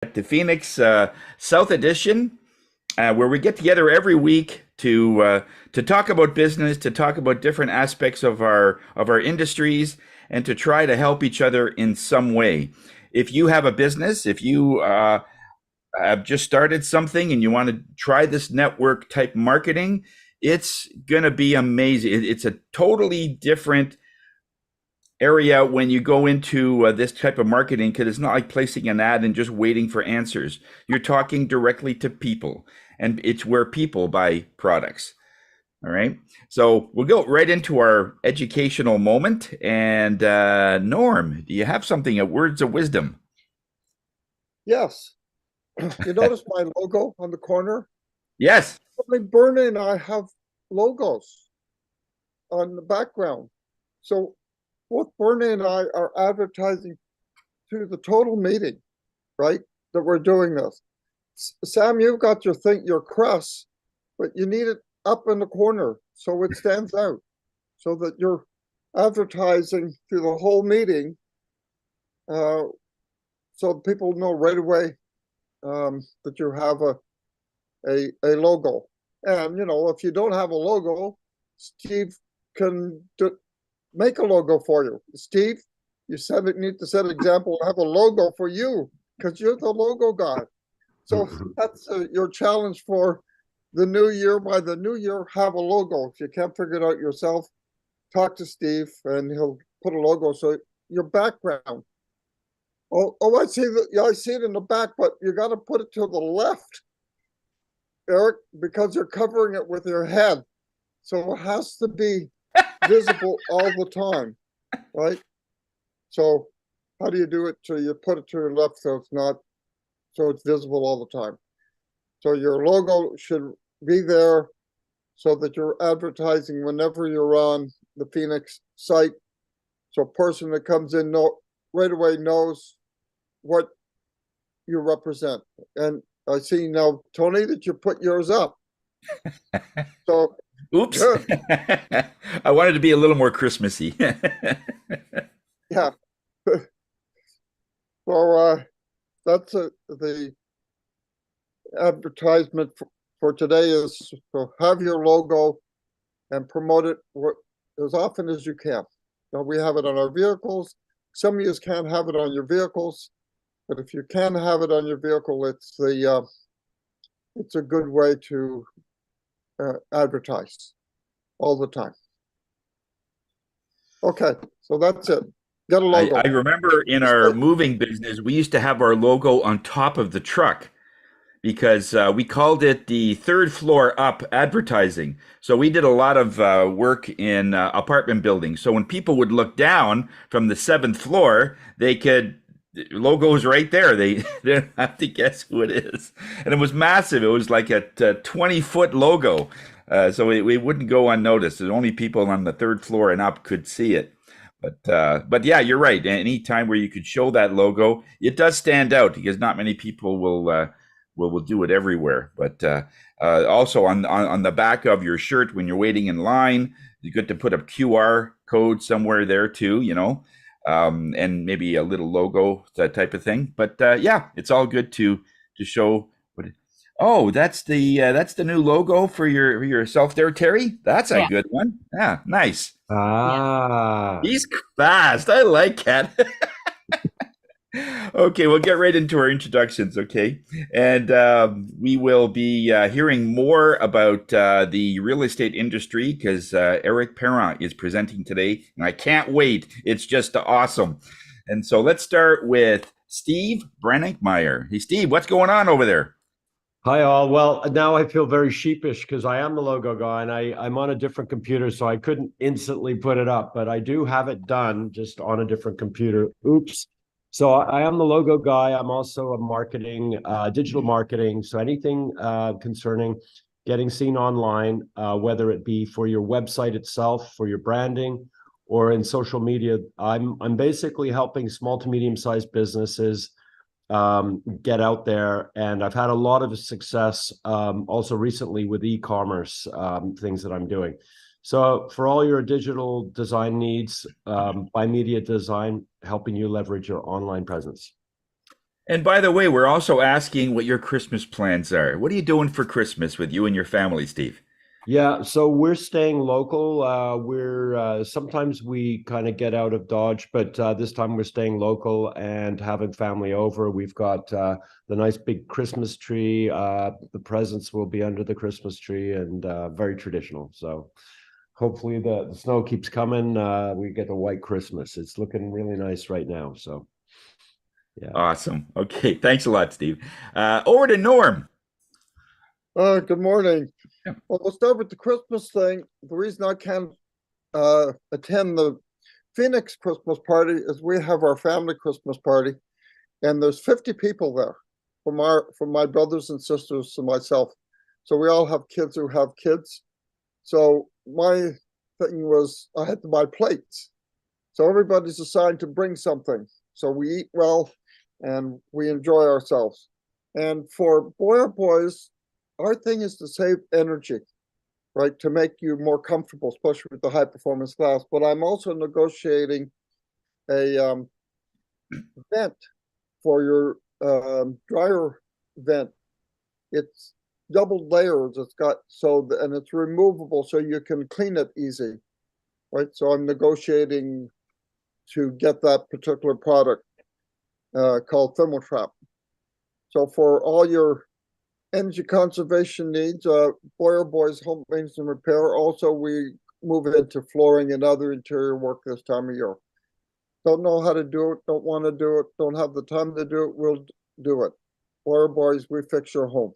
at the Phoenix South Edition, where we get together every week to talk about business, to talk about different aspects of our industries, and to try to help each other in some way. If you have a business, if you have just started something and you want to try this network type marketing, it's going to be amazing. It's a totally different area when you go into this type of marketing, because it's not like placing an ad and just waiting for answers. You're talking directly to people, and it's where people buy products. All right. So we'll go right into our educational moment. And Norm, do you have something, words of wisdom? Yes. You notice my logo on the corner? Yes. Only Bernie and I have logos on the background. So both Bernie and I are advertising to the total meeting, right? That we're doing this. Sam, you've got your crest, but you need it up in the corner so it stands out, so that you're advertising to the whole meeting, so people know right away that you have a logo. And if you don't have a logo, Steve can make a logo for you. Steve, you need to set an example and have a logo for you, because you're the logo guy. So that's your challenge for the new year. By the new year, have a logo. If you can't figure it out yourself, talk to Steve and he'll put a logo. So your background. I see that. Yeah, I see it in the back, but you got to put it to the left, Eric, because you're covering it with your head. So it has to be visible all the time, right? So how do you do it? So you put it to your left so it's visible all the time. So your logo should be there so that you're advertising whenever you're on the Phoenix site. So a person that comes in right away knows what you represent. And I see now, Tony, that you put yours up. So Oops. good. I wanted to be a little more Christmassy. Yeah. So that's the advertisement for today, is to have your logo and promote it as often as you can. Now, we have it on our vehicles. Some of you can't have it on your vehicles, but if you can have it on your vehicle, it's a good way to advertise all the time. Okay, so that's it. Get a logo. I remember in our moving business, we used to have our logo on top of the truck because we called it the third floor up advertising. So we did a lot of work in apartment buildings. So when people would look down from the seventh floor, logo's right there. They didn't have to guess who it is. And it was massive. It was like a 20-foot logo. So it wouldn't go unnoticed. The only people on the third floor and up could see it. But yeah, you're right. Any time where you could show that logo, it does stand out, because not many people will do it everywhere. But also on the back of your shirt when you're waiting in line, it's good to put a QR code somewhere there too, and maybe a little logo, that type of thing. But yeah, it's all good to show what. Oh, that's the new logo for yourself there, Terry. That's a Yeah. good one. Yeah, nice. Yeah. He's fast. I like that. Okay, we'll get right into our introductions, okay? And we will be hearing more about the real estate industry, because Eric Perrin is presenting today, and I can't wait. It's just awesome. And so let's start with Steve Brenninkmeyer. Hey, Steve, what's going on over there? Hi, all. Well, now I feel very sheepish because I am the logo guy and I'm on a different computer, so I couldn't instantly put it up, but I do have it done just on a different computer. Oops. So I am the logo guy. I'm also a digital marketing. So anything concerning getting seen online, whether it be for your website itself, for your branding, or in social media, I'm basically helping small to medium-sized businesses get out there. And I've had a lot of success also recently with e-commerce things that I'm doing. So for all your digital design needs, by Media Design, helping you leverage your online presence. And by the way, we're also asking what your Christmas plans are. What are you doing for Christmas with you and your family, Steve? Yeah, so we're staying local. We're sometimes we kind of get out of Dodge, but this time we're staying local and having family over. We've got the nice big Christmas tree. The presents will be under the Christmas tree and very traditional. So hopefully the snow keeps coming. We get a white Christmas. It's looking really nice right now. So yeah. Awesome. Okay, thanks a lot, Steve. Over to Norm. Good morning. Yeah. Well, we'll start with the Christmas thing. The reason I can't attend the Phoenix Christmas party is we have our family Christmas party, and there's 50 people there from my brothers and sisters to myself. So we all have kids who have kids. So my thing was I had to buy plates. So everybody's assigned to bring something. So we eat well and we enjoy ourselves. And for Boyer Boys, our thing is to save energy, right? To make you more comfortable, especially with the high performance glass. But I'm also negotiating a vent for your dryer vent. It's double layers. It's got and it's removable so you can clean it easy, right? So I'm negotiating to get that particular product called Thermotrap. So for all your energy conservation needs, Boyer Boys Home Maintenance and Repair. Also, we move into flooring and other interior work this time of year. Don't know how to do it, don't want to do it, don't have the time to do it, we'll do it. Boyer Boys, we fix your home.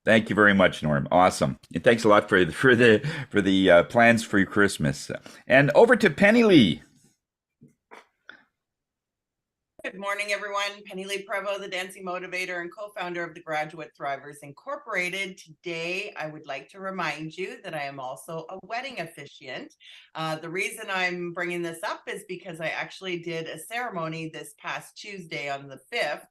Thank you very much, Norm. Awesome. And thanks a lot for the plans for your Christmas. And over to Penny Lee. Good morning, everyone. Penny Lee Prevost, the Dancing Motivator and co-founder of the Graduate Thrivers Incorporated. Today, I would like to remind you that I am also a wedding officiant. The reason I'm bringing this up is because I actually did a ceremony this past Tuesday on the 5th.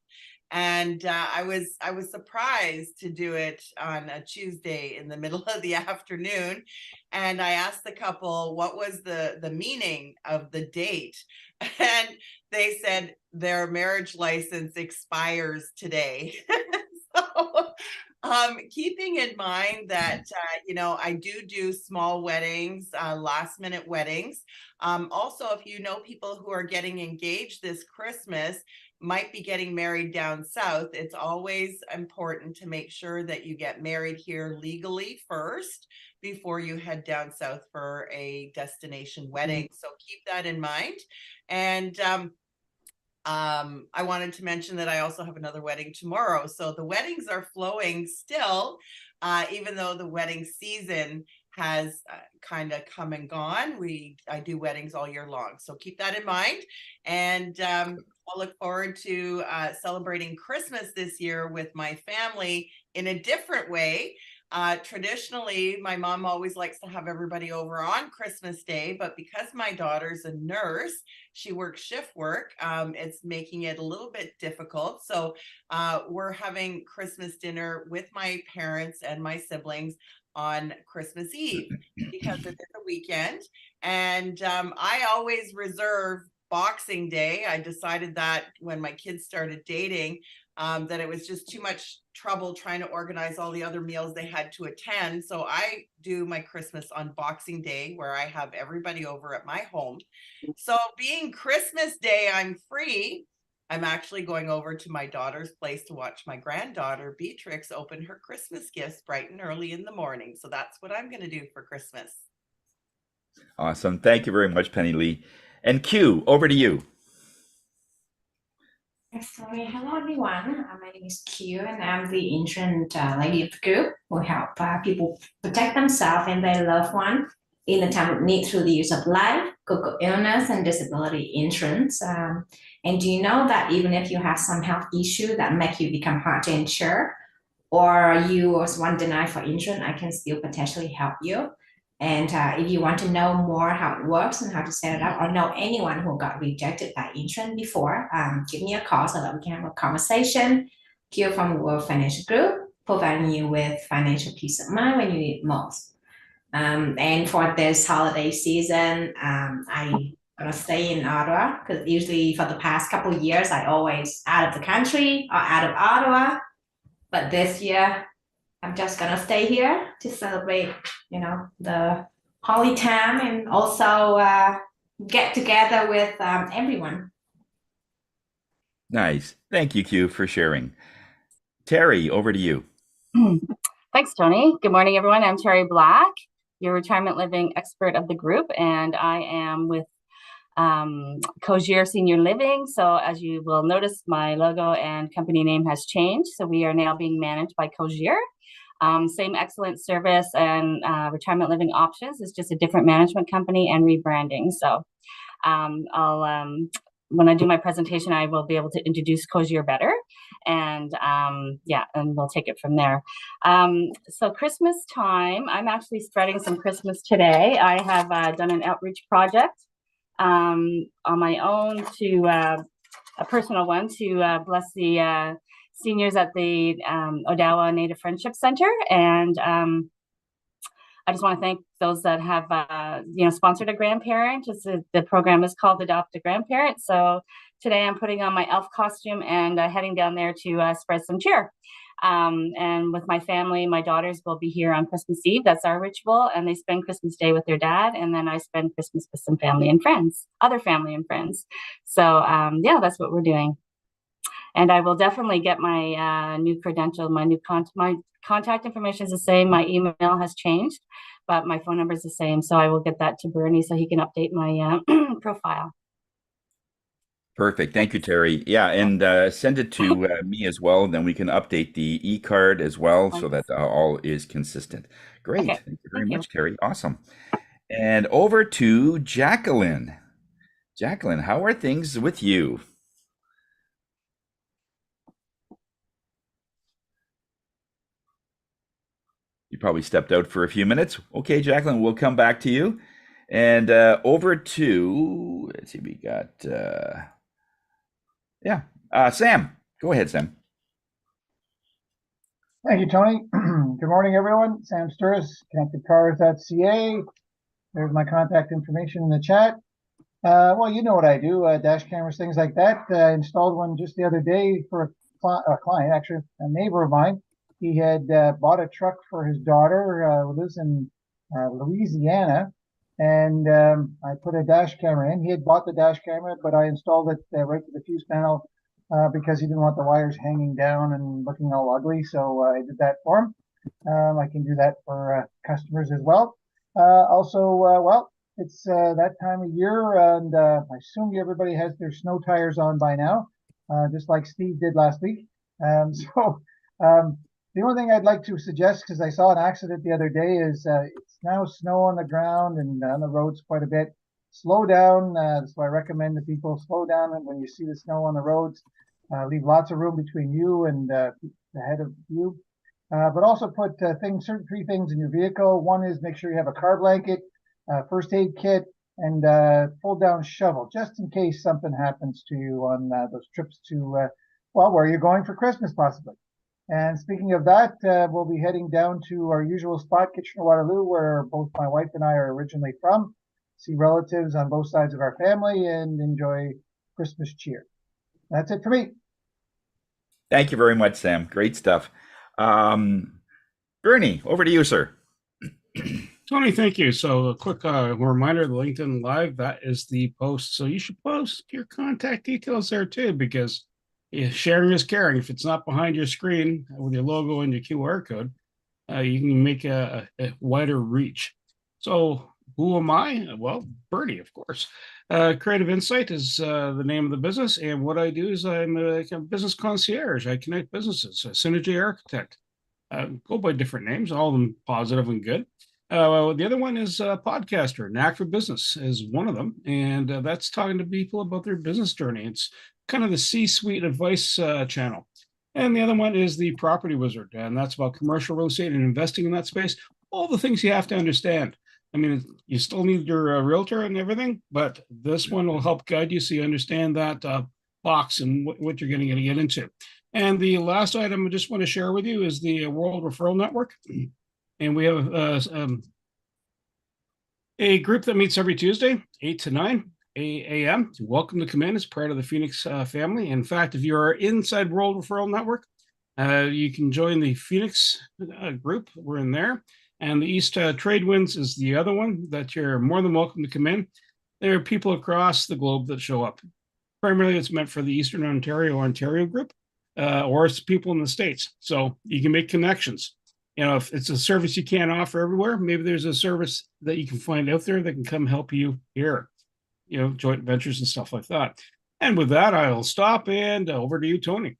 And I was surprised to do it on a Tuesday in the middle of the afternoon. And I asked the couple what was the meaning of the date. And they said their marriage license expires today. So keeping in mind that, I do small weddings, last minute weddings. Also, if you know people who are getting engaged this Christmas, might be getting married down south, it's always important to make sure that you get married here legally first before you head down south for a destination wedding. So keep that in mind. And I wanted to mention that I also have another wedding tomorrow. So the weddings are flowing still, even though the wedding season has kind of come and gone. I do weddings all year long. So keep that in mind. And I'll look forward to celebrating Christmas this year with my family in a different way. Traditionally, my mom always likes to have everybody over on Christmas Day, but because my daughter's a nurse, she works shift work, it's making it a little bit difficult. So we're having Christmas dinner with my parents and my siblings on Christmas Eve because it is a weekend. And I always reserve Boxing Day. I decided that when my kids started dating, that it was just too much trouble trying to organize all the other meals they had to attend. So I do my Christmas on Boxing Day, where I have everybody over at my home. So being Christmas Day, I'm free. I'm actually going over to my daughter's place to watch my granddaughter, Beatrix, open her Christmas gifts bright and early in the morning. So that's what I'm going to do for Christmas. Awesome. Thank you very much, Penny Lee. And Q, over to you. Sorry, hello everyone. My name is Q, and I'm the intern lady of the group who help people protect themselves and their loved one in a time of need through the use of life, critical illness, and disability insurance. And do you know that even if you have some health issue that make you become hard to insure, or you was one denied for insurance, I can still potentially help you. And if you want to know more how it works and how to set it up, or know anyone who got rejected by insurance before, give me a call so that we can have a conversation. Q from World Financial Group, providing you with financial peace of mind when you need most. And for this holiday season, I gonna stay in Ottawa because usually for the past couple of years I always out of the country or out of Ottawa. But this year I'm just gonna stay here to celebrate, the holy time and also get together with everyone. Nice. Thank you, Q, for sharing. Terry, over to you. Thanks, Tony. Good morning, everyone. I'm Terry Black, your retirement living expert of the group, and I am with Cogier Senior Living. So as you will notice, my logo and company name has changed. So we are now being managed by Cogier. Same excellent service and retirement living options. It's just a different management company and rebranding. So when I do my presentation, I will be able to introduce Cogier better. And and we'll take it from there. So Christmas time, I'm actually spreading some Christmas today. I have done an outreach project on my own to a personal one to bless the seniors at the Odawa Native Friendship Center. And I just want to thank those that have, sponsored a grandparent. The program is called Adopt a Grandparent. So today I'm putting on my elf costume and heading down there to spread some cheer. And with my family, my daughters will be here on Christmas Eve. That's our ritual. And they spend Christmas Day with their dad. And then I spend Christmas with some family and friends, other family and friends. So that's what we're doing. And I will definitely get my new credential, my contact information is the same. My email has changed, but my phone number is the same. So I will get that to Bernie so he can update my profile. Perfect. Thank you, Terry. Yeah, and send it to me as well. And then we can update the e-card as well so that all is consistent. Great. Okay. Thank you very much, Terry. Awesome. And over to Jacqueline. Jacqueline, how are things with you? You probably stepped out for a few minutes. Okay, Jacqueline, we'll come back to you. And over to, let's see, we got, Sam. Go ahead, Sam. Thank you, Tony. Good morning, everyone. Sam Sturris, connectedcars.ca. There's my contact information in the chat. Well, you know what I do, dash cameras, things like that. I installed one just the other day for a client, actually a neighbor of mine. He had bought a truck for his daughter who lives in Louisiana, and I put a dash camera in. He had bought the dash camera, but I installed it right to the fuse panel because he didn't want the wires hanging down and looking all ugly. So I did that for him. I can do that for customers as well. It's that time of year, and I assume everybody has their snow tires on by now, just like Steve did last week. The only thing I'd like to suggest, because I saw an accident the other day, is it's now snow on the ground and on the roads quite a bit. Slow down. So I recommend that people slow down when you see the snow on the roads. Leave lots of room between you and the head of you. But also put certain three things in your vehicle. One is make sure you have a car blanket, first aid kit, and fold down shovel, just in case something happens to you on those trips to, where you're going for Christmas possibly. And speaking of that, we'll be heading down to our usual spot, Kitchener-Waterloo, where both my wife and I are originally from, see relatives on both sides of our family, and enjoy Christmas cheer. That's it for me. Thank you very much, Sam. Great stuff. Bernie, over to you, sir. Tony, thank you. So a quick reminder, the LinkedIn Live, that is the post. So you should post your contact details there too, because sharing is caring. If it's not behind your screen with your logo and your QR code, you can make a wider reach. So who am I? Well, Bernie, of course. Creative Insight is the name of the business. And what I do is I'm a business concierge. I connect businesses, a synergy architect. Go by different names, all of them positive and good. The other one is podcaster. Knack for Business is one of them. And that's talking to people about their business journey. It's kind of the C-suite advice channel. And the other one is the Property Wizard. And that's about commercial real estate and investing in that space. All the things you have to understand. I mean, you still need your realtor and everything, but this one will help guide you so you understand that box and what you're going to get into. And the last item I just want to share with you is the World Referral Network. And we have a group that meets every Tuesday, 8 to 9. a.m. You're welcome to come in as part of the Phoenix family. In fact, if you are inside World Referral Network, you can join the Phoenix group. We're in there. And the East Trade Winds is the other one that you're more than welcome to come in. There are people across the globe that show up. Primarily, it's meant for the Eastern Ontario group, or it's people in the States. So you can make connections. You know, if it's a service you can't offer everywhere, maybe there's a service that you can find out there that can come help you here. You know, joint ventures and stuff like that. And with that, I'll stop and over to you, Tony.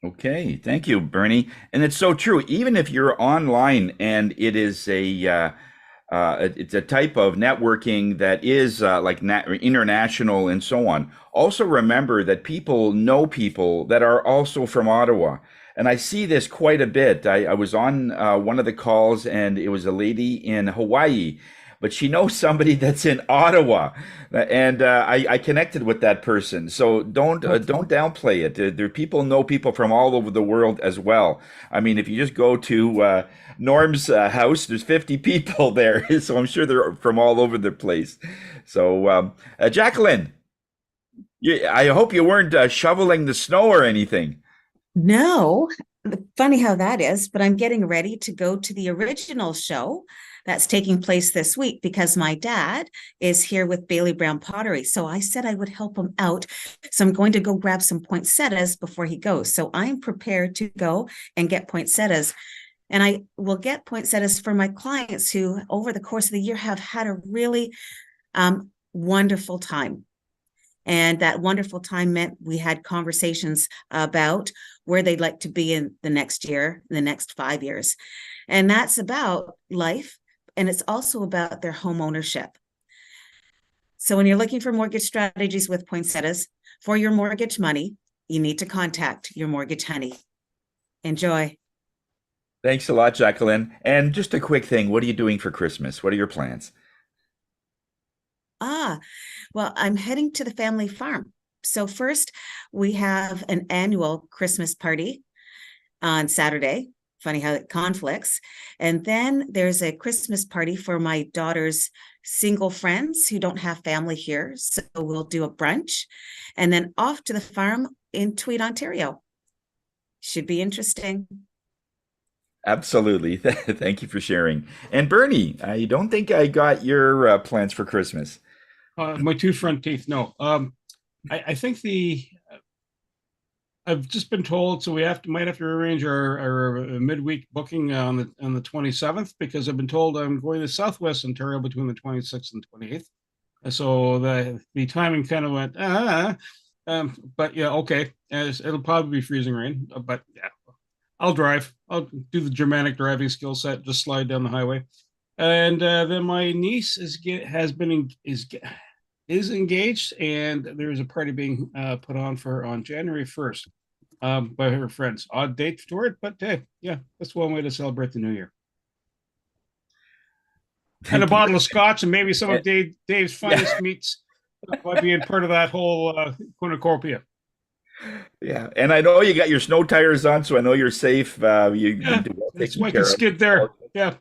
Okay, thank you, Bernie. And it's so true. Even if you're online and it is it's a type of networking that is like international and so on. Also remember that people know people that are also from Ottawa. And I see this quite a bit. I was on one of the calls and it was a lady in Hawaii, but she knows somebody that's in Ottawa, and I connected with that person. So don't downplay it. There people know people from all over the world as well. I mean, if you just go to Norm's house, there's 50 people there, so I'm sure they're from all over the place. So Jacqueline, I hope you weren't shoveling the snow or anything. No, funny how that is, but I'm getting ready to go to the original show that's taking place this week because my dad is here with Bailey Brown Pottery. So I said I would help him out. So I'm going to go grab some poinsettias before he goes. So I'm prepared to go and get poinsettias. And I will get poinsettias for my clients who over the course of the year have had a really wonderful time. And that wonderful time meant we had conversations about where they'd like to be in the next year, the next 5 years. And that's about life. And it's also about their home ownership. So when you're looking for mortgage strategies with poinsettias for your mortgage money, you need to contact your mortgage honey. Enjoy. Thanks a lot, Jacqueline. And just a quick thing, what are you doing for Christmas? What are your plans? Well, I'm heading to the family farm. So first, we have an annual Christmas party on Saturday. Funny how it conflicts. And then there's a Christmas party for my daughter's single friends who don't have family here. So we'll do a brunch and then off to the farm in Tweed, Ontario. Should be interesting. Absolutely. Thank you for sharing. And Bernie, I don't think I got your plans for Christmas. My two front teeth, no. I think I've just been told, so we might have to arrange our midweek booking on the 27th because I've been told I'm going to Southwest Ontario between the 26th and 28th. So the timing kind of went, but yeah, okay. It'll probably be freezing rain, but yeah, I'll drive. I'll do the Germanic driving skill set, just slide down the highway. And then my niece is engaged, and there is a party being put on January 1st by her friends. Odd date for it, but hey, yeah, that's one way to celebrate the new year. And a bottle of scotch, and maybe some of Dave's finest meats by being part of that whole cornucopia. Yeah, and I know you got your snow tires on, so I know you're safe. That's why I can skid there. Yeah.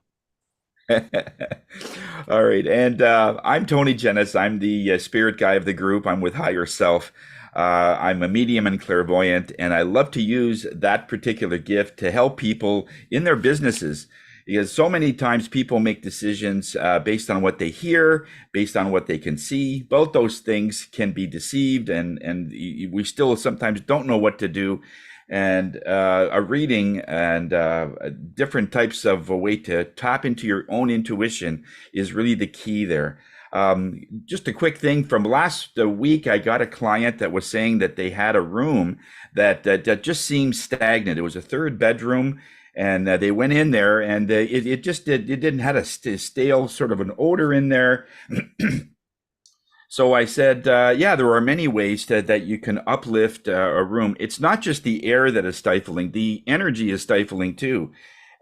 All right, and I'm Tony Jennis. I'm the spirit guy of the group. I'm with Higher Self. I'm a medium and clairvoyant, and I love to use that particular gift to help people in their businesses. Because so many times people make decisions based on what they hear, based on what they can see. Both those things can be deceived, and we still sometimes don't know what to do. And a reading and different types of a way to tap into your own intuition is really the key there. Just a quick thing from last week, I got a client that was saying that they had a room that just seemed stagnant. It was a third bedroom. And they went in there, and it didn't have a stale sort of an odor in there. So I said, yeah, there are many ways that you can uplift a room. It's not just the air that is stifling; the energy is stifling too.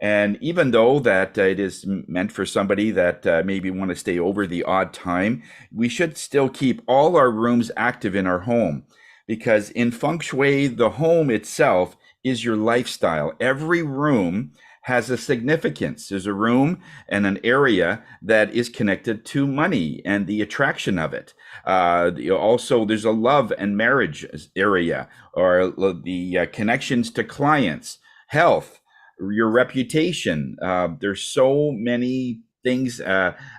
And even though that it is meant for somebody that maybe want to stay over the odd time, we should still keep all our rooms active in our home, because in feng shui, the home itself is your lifestyle. Every room has a significance. There's a room and an area that is connected to money and the attraction of it. Also, there's a love and marriage area, or the connections to clients, health, your reputation. There's so many things,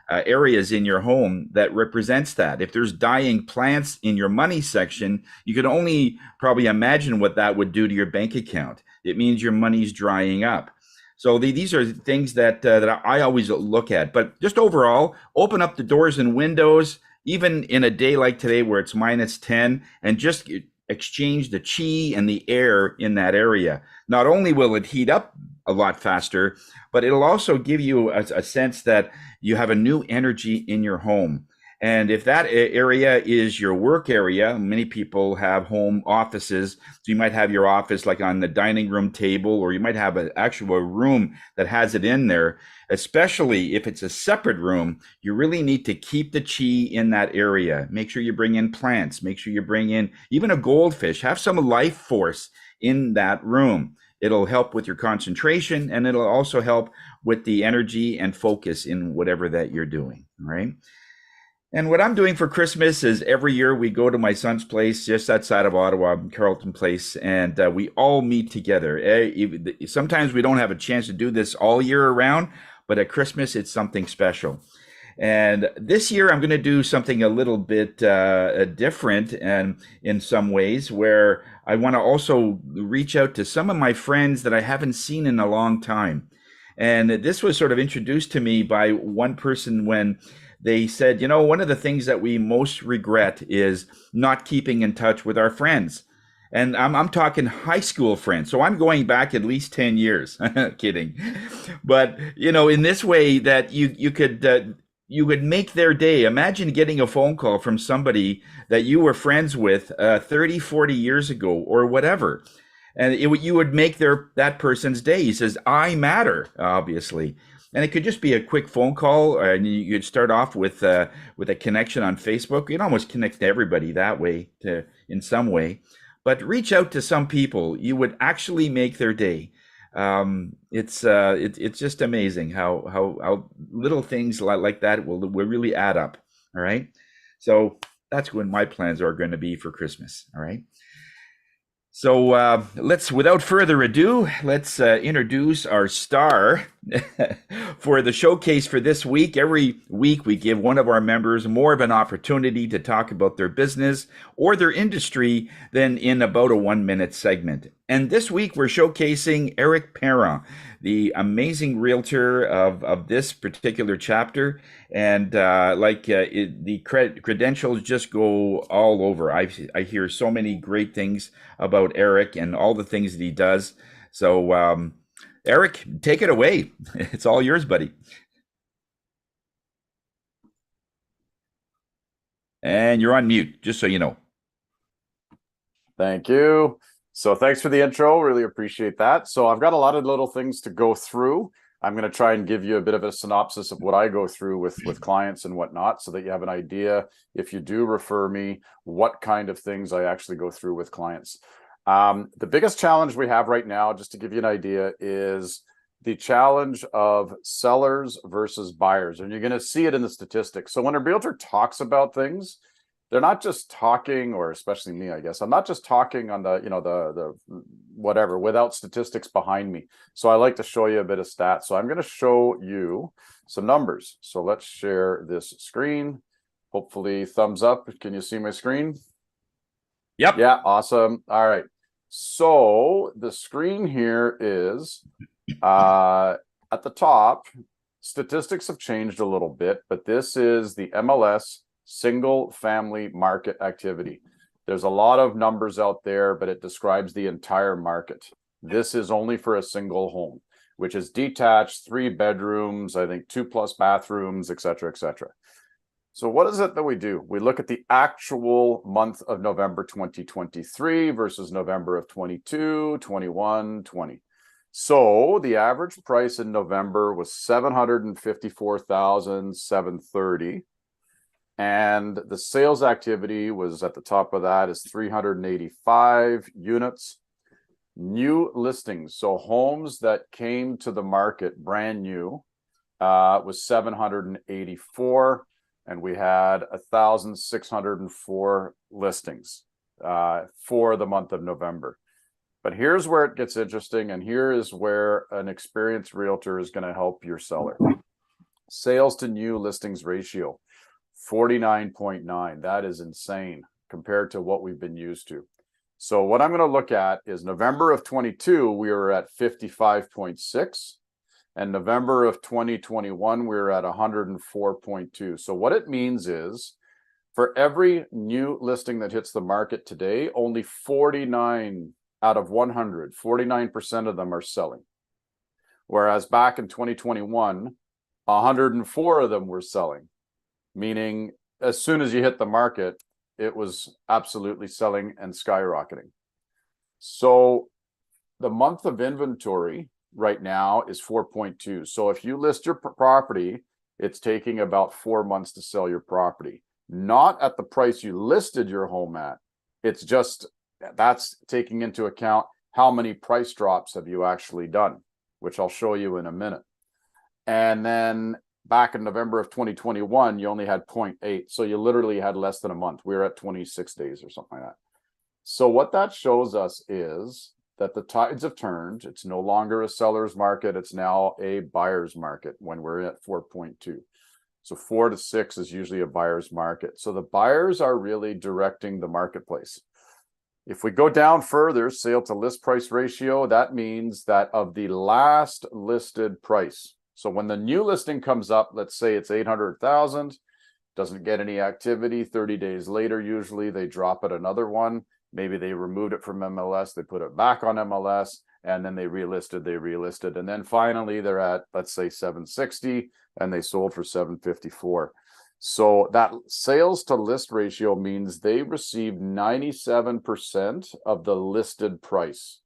areas in your home that represents that. If there's dying plants in your money section, you can only probably imagine what that would do to your bank account. It means your money's drying up. So these are things that I always look at. But just overall, open up the doors and windows, even in a day like today where it's -10, and just exchange the chi and the air in that area. Not only will it heat up a lot faster, but it'll also give you a sense that you have a new energy in your home. And if that area is your work area, many people have home offices. So you might have your office like on the dining room table, or you might have an actual room that has it in there. Especially if it's a separate room, you really need to keep the chi in that area. Make sure you bring in plants. Make sure you bring in even a goldfish. Have some life force in that room. It'll help with your concentration, and it'll also help with the energy and focus in whatever that you're doing, all right? And what I'm doing for Christmas is every year we go to my son's place just outside of Ottawa, Carleton Place, and we all meet together. Sometimes we don't have a chance to do this all year around, but at Christmas it's something special. And this year I'm going to do something a little bit different, and in some ways, where I want to also reach out to some of my friends that I haven't seen in a long time. And this was sort of introduced to me by one person when they said, you know, one of the things that we most regret is not keeping in touch with our friends. And I'm talking high school friends. So I'm going back at least 10 years. Kidding. But, you know, in this way that you could you would make their day. Imagine getting a phone call from somebody that you were friends with 30, 40 years ago or whatever. And you would make that person's day. He says, I matter, obviously. And it could just be a quick phone call, and you'd start off with a connection on Facebook. You'd almost connect to everybody that way, in some way. But reach out to some people. You would actually make their day. It's just amazing how little things like that will really add up. All right. So that's what my plans are going to be for Christmas. All right. So without further ado, let's introduce our star for the showcase for this week. Every week we give one of our members more of an opportunity to talk about their business or their industry than in about a 1-minute segment. And this week we're showcasing Eric Perrin, the amazing realtor of this particular chapter. And the credentials just go all over. I hear so many great things about Eric and all the things that he does. So Eric, take it away. It's all yours, buddy. And you're on mute, just so you know. Thank you. So thanks for the intro. Really appreciate that. So I've got a lot of little things to go through. I'm going to try and give you a bit of a synopsis of what I go through with clients and whatnot, so that you have an idea, if you do refer me, what kind of things I actually go through with clients. The biggest challenge we have right now, just to give you an idea, is the challenge of sellers versus buyers. And you're going to see it in the statistics. So when a realtor talks about things, they're not just talking, or especially me, I guess, I'm not just talking on the, the whatever, without statistics behind me. So I like to show you a bit of stats. So I'm going to show you some numbers. So let's share this screen. Hopefully thumbs up. Can you see my screen? Yep. Yeah, awesome. All right. So the screen here is at the top. Statistics have changed a little bit, but this is the MLS single family market activity. There's a lot of numbers out there, but it describes the entire market. This is only for a single home, which is detached, 3 bedrooms, I think 2+ bathrooms, etc., etc. So what is it that we do? We look at the actual month of November 2023 versus November of 22, 21, 20. So the average price in November was $754,730. And the sales activity was at the top of that is 385 units. New listings, so homes that came to the market brand new, was 784, and we had 1,604 listings for the month of November. But here's where it gets interesting, and here is where an experienced realtor is going to help your seller. Sales to new listings ratio, 49.9. That is insane compared to what we've been used to. So what I'm going to look at is November of 22, we were at 55.6. And November of 2021, we were at 104.2. So what it means is for every new listing that hits the market today, only 49 out of 100, 49% of them are selling. Whereas back in 2021, 104 of them were selling, meaning as soon as you hit the market, it was absolutely selling and skyrocketing. So the month of inventory right now is 4.2. So if you list your property, it's taking about 4 months to sell your property, not at the price you listed your home at. It's just that's taking into account how many price drops have you actually done, which I'll show you in a minute. And then back in November of 2021, you only had 0.8. So you literally had less than a month. We were at 26 days or something like that. So what that shows us is that the tides have turned. It's no longer a seller's market. It's now a buyer's market when we're at 4.2. So 4 to 6 is usually a buyer's market. So the buyers are really directing the marketplace. If we go down further, sale to list price ratio, that means that of the last listed price. So when the new listing comes up, let's say it's 800,000, doesn't get any activity. 30 days later, usually they drop it another one. Maybe they removed it from MLS, they put it back on MLS, and then they relisted. And then finally they're at, let's say 760, and they sold for 754. So that sales to list ratio means they received 97% of the listed price.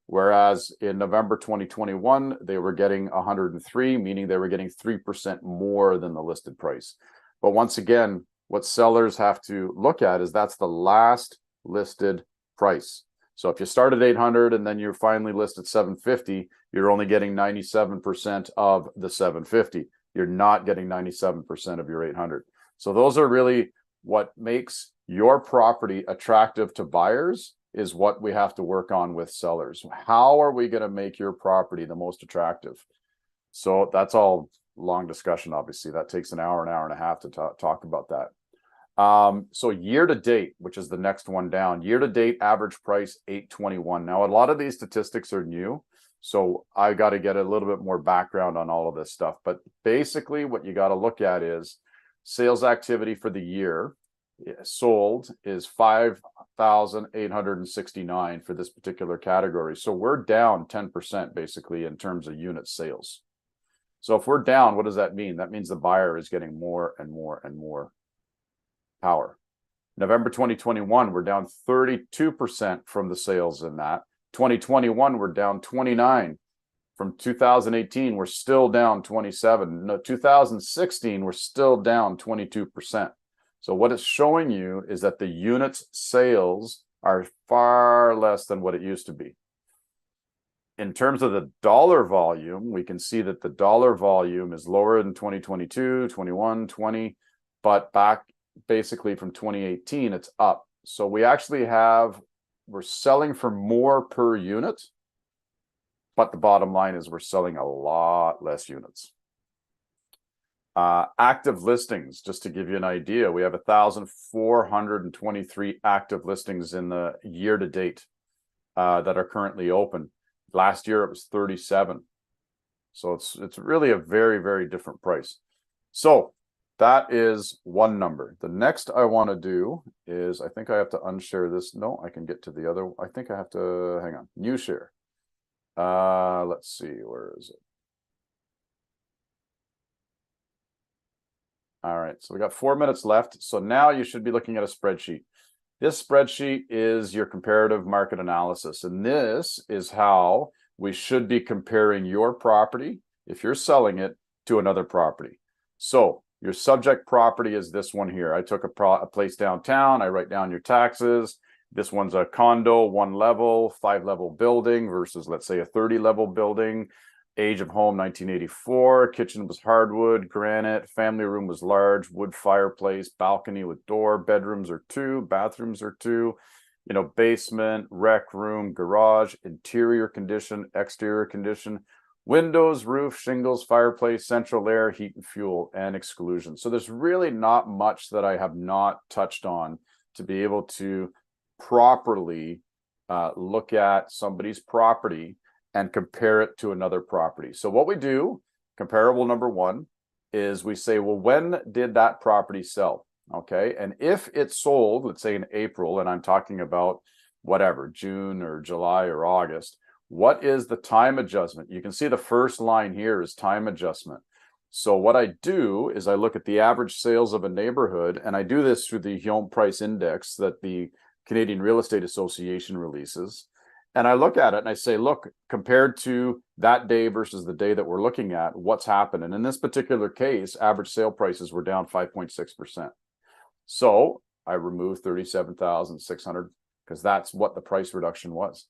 Whereas in November 2021, they were getting 103, meaning they were getting 3% more than the listed price. But once again, what sellers have to look at is that's the last listed price. So if you start at 800 and then you're finally listed 750, you're only getting 97% of the 750. You're not getting 97% of your 800. So those are really what makes your property attractive to buyers, is what we have to work on with sellers. How are we going to make your property the most attractive? So that's all long discussion. Obviously that takes an hour and a half to talk about that. So year to date, which is the next one down, year to date average price 821. Now a lot of these statistics are new, so I got to get a little bit more background on all of this stuff. But basically what you got to look at is sales activity for the year sold is 5,869 for this particular category. So we're down 10% basically in terms of unit sales. So if we're down, what does that mean? That means the buyer is getting more and more and more power. November 2021, we're down 32% from the sales in that. 2021, we're down 29. From 2018, we're still down 27. No, 2016, we're still down 22%. So what it's showing you is that the units sales are far less than what it used to be. In terms of the dollar volume, we can see that the dollar volume is lower in 2022, 21, 20, but back basically from 2018, it's up. So we actually we're selling for more per unit, but the bottom line is we're selling a lot less units. Active listings, just to give you an idea, we have 1,423 active listings in the year to date that are currently open. Last year it was 37. So it's really a very, very different price. So that is one number. The next I want to do is, I think I have to unshare this. No, I can get to the other. I think I have to, hang on, new share. Let's see, where is it? All right, so we got 4 minutes left. So now you should be looking at a spreadsheet. This spreadsheet is your comparative market analysis. And this is how we should be comparing your property, if you're selling it, to another property. So your subject property is this one here. I took a place downtown. I write down your taxes. This one's a condo, 1 level, 5-level building versus, let's say, a 30-level building. Age of home, 1984. Kitchen was hardwood, granite. Family room was large, wood fireplace, balcony with door. Bedrooms are 2, bathrooms are 2. You know, basement, rec room, garage, interior condition, exterior condition, windows, roof, shingles, fireplace, central air, heat and fuel, and exclusion. So there's really not much that I have not touched on to be able to properly look at somebody's property and compare it to another property. So what we do, comparable number 1, is we say, well, when did that property sell? Okay, and if it sold, let's say in April, and I'm talking about whatever, June or July or August, what is the time adjustment? You can see the first line here is time adjustment. So what I do is I look at the average sales of a neighborhood, and I do this through the home price index that the Canadian Real Estate Association releases. And I look at it and I say, look, compared to that day versus the day that we're looking at, what's happened? And in this particular case, average sale prices were down 5.6%. So I removed 37,600 because that's what the price reduction was.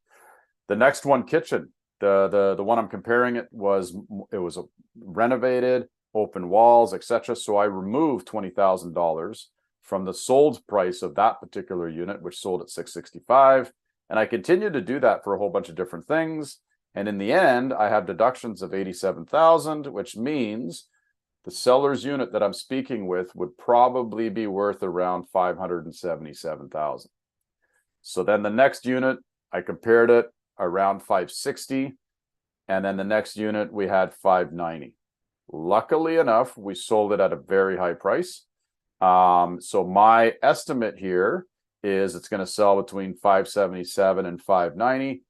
The next one, kitchen, the one I'm comparing it was a renovated, open walls, etc. So I removed $20,000 from the sold price of that particular unit, which sold at $665. And I continued to do that for a whole bunch of different things. And in the end, I have deductions of $87,000, which means the seller's unit that I'm speaking with would probably be worth around $577,000. So then the next unit, I compared it around 560, and then the next unit we had 590. Luckily enough, we sold it at a very high price. So my estimate here is it's going to sell between 577 and 590.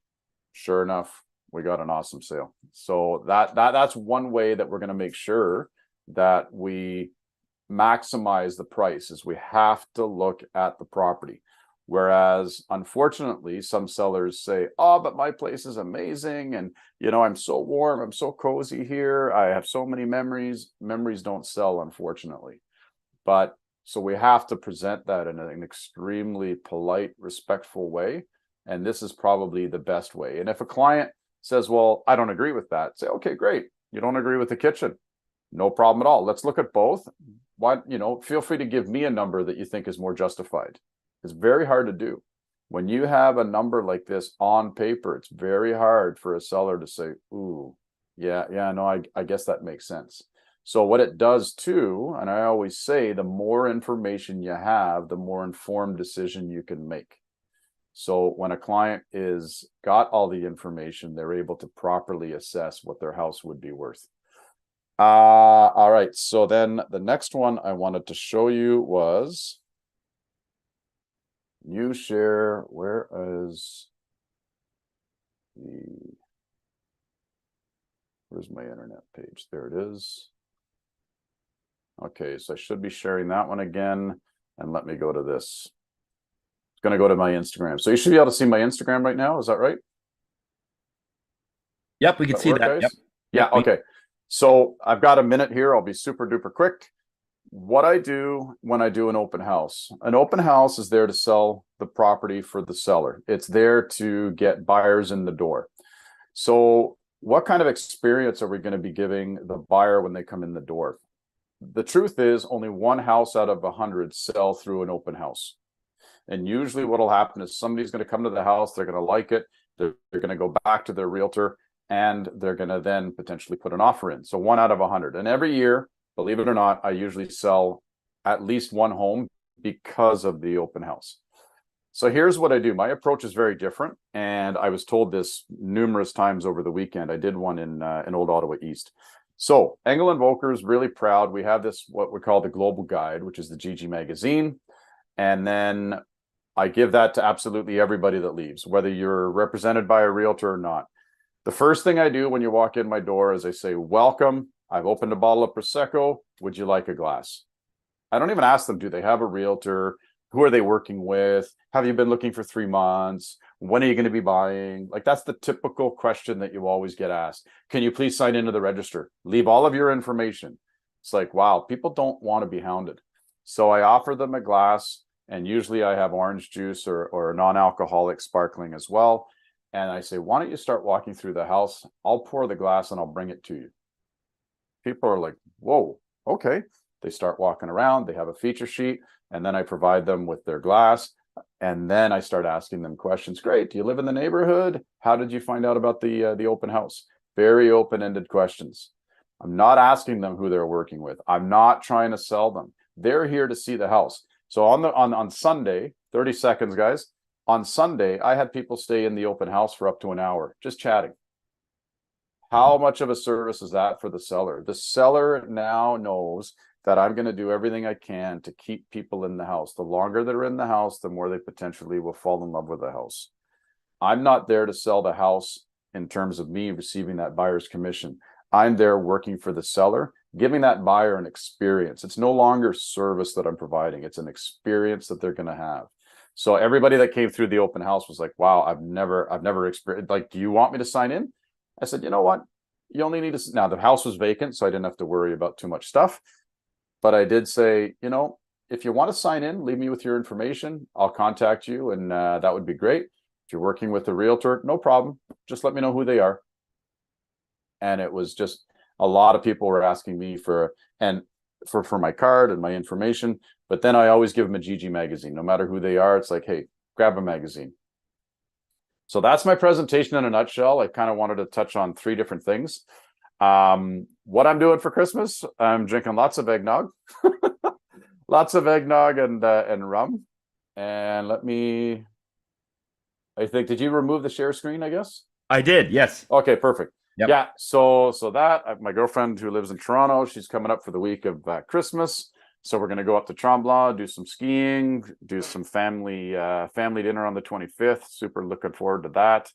Sure enough, we got an awesome sale. So that's one way that we're going to make sure that we maximize the price, is we have to look at the property. Whereas, unfortunately, some sellers say, oh, but my place is amazing. And, you know, I'm so warm. I'm so cozy here. I have so many memories. Memories don't sell, unfortunately. But so we have to present that in an extremely polite, respectful way. And this is probably the best way. And if a client says, well, I don't agree with that, say, okay, great. You don't agree with the kitchen. No problem at all. Let's look at both. Why, you know, feel free to give me a number that you think is more justified. It's very hard to do. When you have a number like this on paper, it's very hard for a seller to say, ooh, yeah, no, I guess that makes sense. So what it does too, and I always say, the more information you have, the more informed decision you can make. So when a client is got all the information, they're able to properly assess what their house would be worth. All right, so then the next one I wanted to show you was new share. Where is where's my internet page? There it is. Okay, so I should be sharing that one again, and let me go to this. It's going to go to my Instagram. So you should be able to see my Instagram right now. Is that right? Yep, we can see that. Yep. Yeah, okay. So I've got a minute here. I'll be super duper quick. What I do when I do an open house is there to sell the property for the seller. It's there to get buyers in the door. So what kind of experience are we going to be giving the buyer when they come in the door? The truth is only one house out of 100 sell through an open house. And usually what will happen is somebody's going to come to the house, they're going to like it, they're going to go back to their realtor, and they're going to then potentially put an offer in. So 1 out of 100. And every year, believe it or not, I usually sell at least one home because of the open house. So here's what I do. My approach is very different. And I was told this numerous times over the weekend. I did one in Old Ottawa East. So Engel and Volker is really proud. We have this, what we call the Global Guide, which is the GG magazine. And then I give that to absolutely everybody that leaves, whether you're represented by a realtor or not. The first thing I do when you walk in my door is I say, welcome. I've opened a bottle of Prosecco. Would you like a glass? I don't even ask them, do they have a realtor? Who are they working with? Have you been looking for 3 months? When are you going to be buying? Like, that's the typical question that you always get asked. Can you please sign into the register? Leave all of your information. It's like, wow, people don't want to be hounded. So I offer them a glass. And usually I have orange juice or a non-alcoholic sparkling as well. And I say, why don't you start walking through the house? I'll pour the glass and I'll bring it to you. People are like, whoa, okay. They start walking around, they have a feature sheet, and then I provide them with their glass. And then I start asking them questions. Great. Do you live in the neighborhood? How did you find out about the open house? Very open-ended questions. I'm not asking them who they're working with. I'm not trying to sell them. They're here to see the house. So on Sunday, 30 seconds, guys. On Sunday, I had people stay in the open house for up to an hour, just chatting. How much of a service is that for the seller? The seller now knows that I'm going to do everything I can to keep people in the house. The longer they're in the house, the more they potentially will fall in love with the house. I'm not there to sell the house in terms of me receiving that buyer's commission. I'm there working for the seller, giving that buyer an experience. It's no longer service that I'm providing. It's an experience that they're going to have. So everybody that came through the open house was like, wow, I've never experienced, like, do you want me to sign in? I said, you know what? You only need to, now the house was vacant, so I didn't have to worry about too much stuff. But I did say, you know, if you want to sign in, leave me with your information. I'll contact you, and that would be great. If you're working with a realtor, no problem. Just let me know who they are. And it was just a lot of people were asking me for my card and my information. But then I always give them a GG magazine, no matter who they are. It's like, hey, grab a magazine. So that's my presentation in a nutshell. I kind of wanted to touch on 3 different things. What I'm doing for Christmas, I'm drinking lots of eggnog, lots of eggnog and rum. And I think, did you remove the share screen, I guess? I did, yes. Okay, perfect. Yep. Yeah, so that, my girlfriend who lives in Toronto, she's coming up for the week of Christmas. So we're going to go up to Tremblant, do some skiing, do some family dinner on the 25th. Super looking forward to that.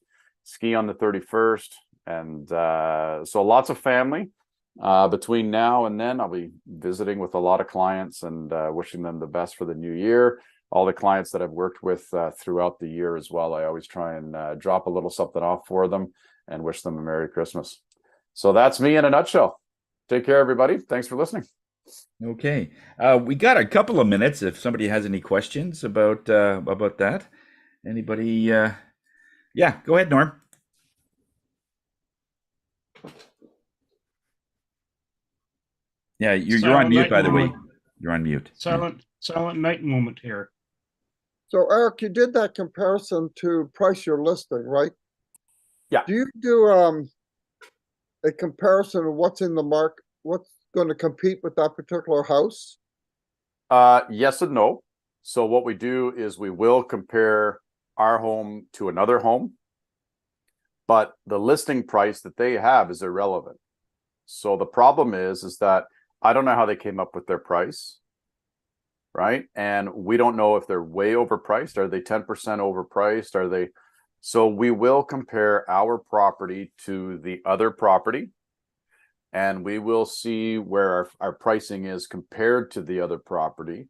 Ski on the 31st. And so lots of family. Between now and then, I'll be visiting with a lot of clients and wishing them the best for the new year. All the clients that I've worked with throughout the year as well, I always try and drop a little something off for them and wish them a Merry Christmas. So that's me in a nutshell. Take care, everybody. Thanks for listening. Okay. We got a couple of minutes if somebody has any questions about that. Anybody? Yeah, go ahead, Norm. Yeah, you're on mute, by the way. You're on mute. Silent night moment here. So Eric, you did that comparison to price your listing, right? Yeah. Do you do a comparison of what's in the market, what's going to compete with that particular house? Yes and no. So what we do is we will compare our home to another home, but the listing price that they have is irrelevant. So the problem is that I don't know how they came up with their price, right? And we don't know if they're way overpriced. Are they 10% overpriced? Are they? So we will compare our property to the other property, and we will see where our pricing is compared to the other property.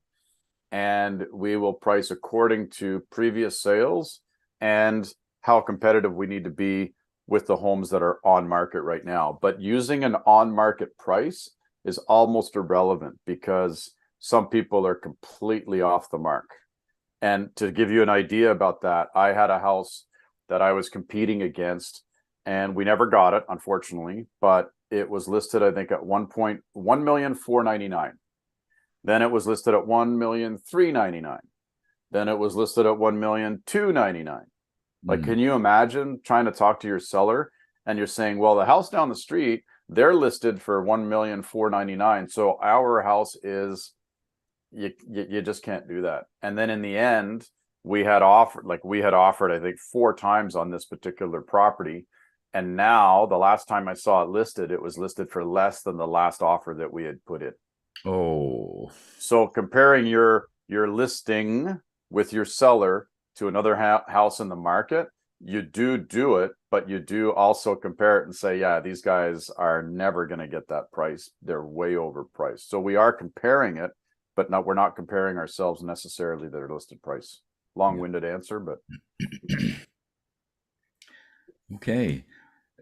And we will price according to previous sales and how competitive we need to be with the homes that are on market right now. But using an on-market price is almost irrelevant because some people are completely off the mark. And to give you an idea about that, I had a house that I was competing against, and we never got it, unfortunately, but it was listed, I think, at $1,499,000. Then it was listed at $1,399,000. Then it was listed at $1,299,000. Like, can you imagine trying to talk to your seller and you're saying, well, the house down the street, they're listed for $1,499,000. So our house is, you just can't do that. And then in the end, we had offered, I think 4 times on this particular property. And now the last time I saw it listed, it was listed for less than the last offer that we had put in. Oh. So comparing your listing with your seller to another house in the market, you do it, but you do also compare it and say, yeah, these guys are never going to get that price. They're way overpriced. So we are comparing it, but we're not comparing ourselves necessarily to their listed price. Long-winded answer, but. Okay.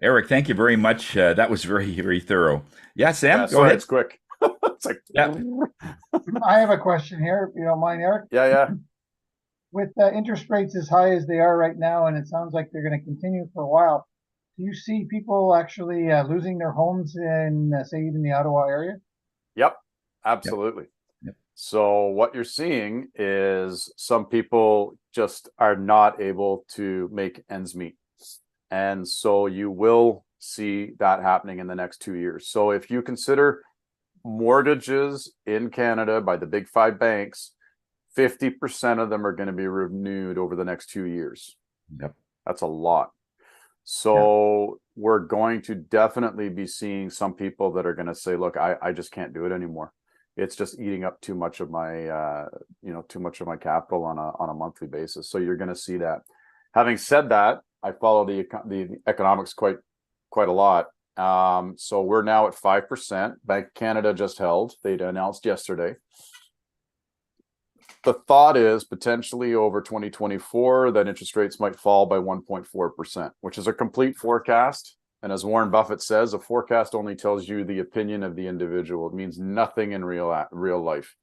Eric, thank you very much. That was very, very thorough. Yeah, Sam, go sorry, ahead. It's quick. It's like, I have a question here, if you don't mind, Eric. Yeah. with interest rates as high as they are right now, and it sounds like they're going to continue for a while, do you see people actually losing their homes in, say, even the Ottawa area? Yep, absolutely. Yep. So what you're seeing is some people just are not able to make ends meet. And so you will see that happening in the next 2 years. So if you consider mortgages in Canada by the big five banks, 50% of them are going to be renewed over the next 2 years. Yep. That's a lot. So we're going to definitely be seeing some people that are going to say, look, I just can't do it anymore. It's just eating up too much of my, too much of my capital on a monthly basis. So you're going to see that. Having said that, I follow the economics quite a lot. So we're now at 5%. Bank of Canada just held. They'd announced yesterday. The thought is potentially over 2024 that interest rates might fall by 1.4%, which is a complete forecast. And as Warren Buffett says, a forecast only tells you the opinion of the individual. It means nothing in real life.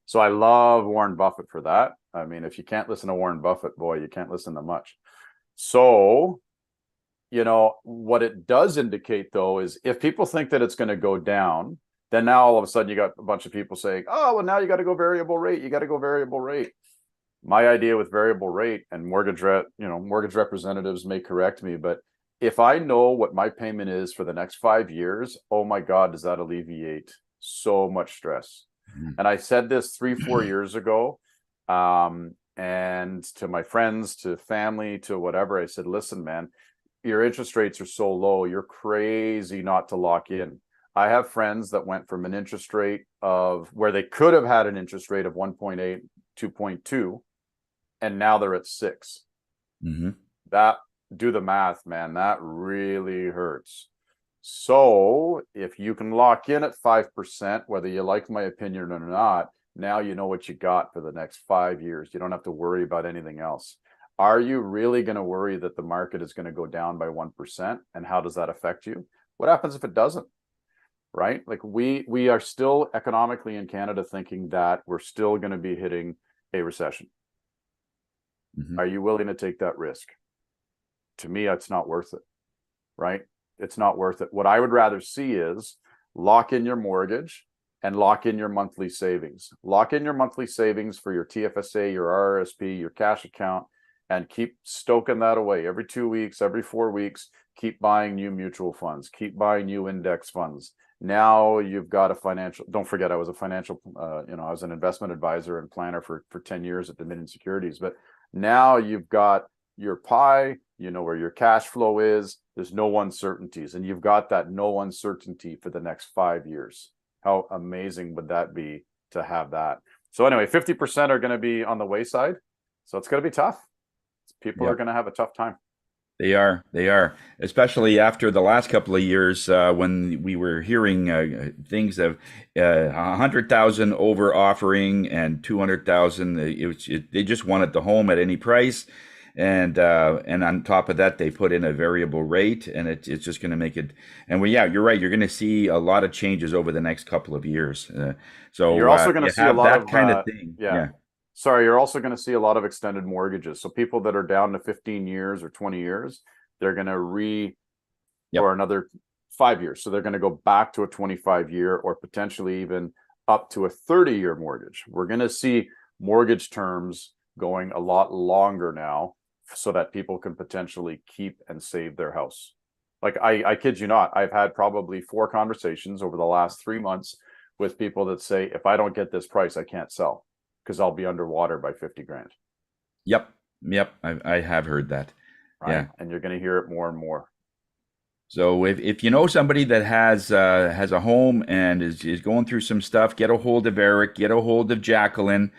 So I love Warren Buffett for that. I mean, if you can't listen to Warren Buffett, boy, you can't listen to much. So, what it does indicate, though, is if people think that it's going to go down, then now all of a sudden you got a bunch of people saying, oh, well, now you got to go variable rate. You got to go variable rate. My idea with variable rate, and mortgage representatives may correct me, but if I know what my payment is for the next 5 years, oh my God, does that alleviate so much stress? And I said this 3-4 years ago, and to my friends, to family, to whatever, I said, listen, man, your interest rates are so low. You're crazy not to lock in. I have friends that went from an interest rate of where they could have had an interest rate of 1.8, 2.2, and now they're at 6. Mm-hmm. That, do the math, man, that really hurts. So if you can lock in at 5%, whether you like my opinion or not, now you know what you got for the next 5 years. You don't have to worry about anything else. Are you really going to worry that the market is going to go down by 1%? And how does that affect you? What happens if it doesn't? Right? Like we are still economically in Canada thinking that we're still going to be hitting a recession. Mm-hmm. Are you willing to take that risk? To me, it's not worth it. Right? It's not worth it. What I would rather see is lock in your mortgage and lock in your monthly savings. Lock in your monthly savings for your TFSA, your RRSP, your cash account, and keep stoking that away every 2 weeks, every 4 weeks. Keep buying new mutual funds, keep buying new index funds. Now you've got a financial, don't forget, I was a financial, I was an investment advisor and planner for 10 years at Dominion Securities, but now you've got your pie, you know where your cash flow is, there's no uncertainties, and you've got that no uncertainty for the next 5 years. How amazing would that be to have that? So anyway, 50% are going to be on the wayside. So it's going to be tough. People are going to have a tough time. They are, especially after the last couple of years when we were hearing things of 100,000 over offering and 200,000. They just wanted the home at any price, and on top of that, they put in a variable rate, and it's just going to make it. And you're right. You're going to see a lot of changes over the next couple of years. So you're also going to see a lot of kind of thing. Yeah. Sorry, you're also going to see a lot of extended mortgages. So people that are down to 15 years or 20 years, they're going to for another 5 years. So they're going to go back to a 25-year or potentially even up to a 30-year mortgage. We're going to see mortgage terms going a lot longer now so that people can potentially keep and save their house. Like I kid you not, I've had probably 4 conversations over the last 3 months with people that say, if I don't get this price, I can't sell, because I'll be underwater by 50 grand. Yep. I have heard that. Right? Yeah. And you're going to hear it more and more. So if you know somebody that has a home and is going through some stuff, get a hold of Eric, get a hold of Jacqueline,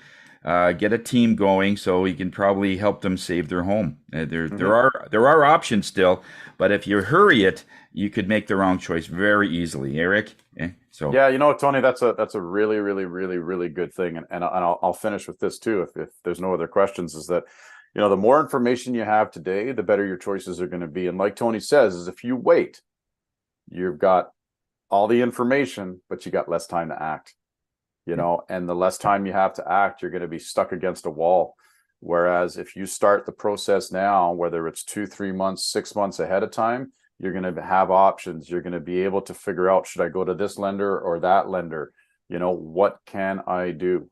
get a team going so he can probably help them save their home. There are options still, but if you hurry it, you could make the wrong choice very easily. Eric. So yeah, Tony, that's a really, really, really, really good thing, and I'll finish with this too. If there's no other questions, is that the more information you have today, the better your choices are going to be. And like Tony says, is if you wait, you've got all the information, but you got less time to act. And the less time you have to act, you're going to be stuck against a wall. Whereas if you start the process now, whether it's 2, 3 months, 6 months ahead of time, you're going to have options. You're going to be able to figure out, should I go to this lender or that lender? You know, what can I do?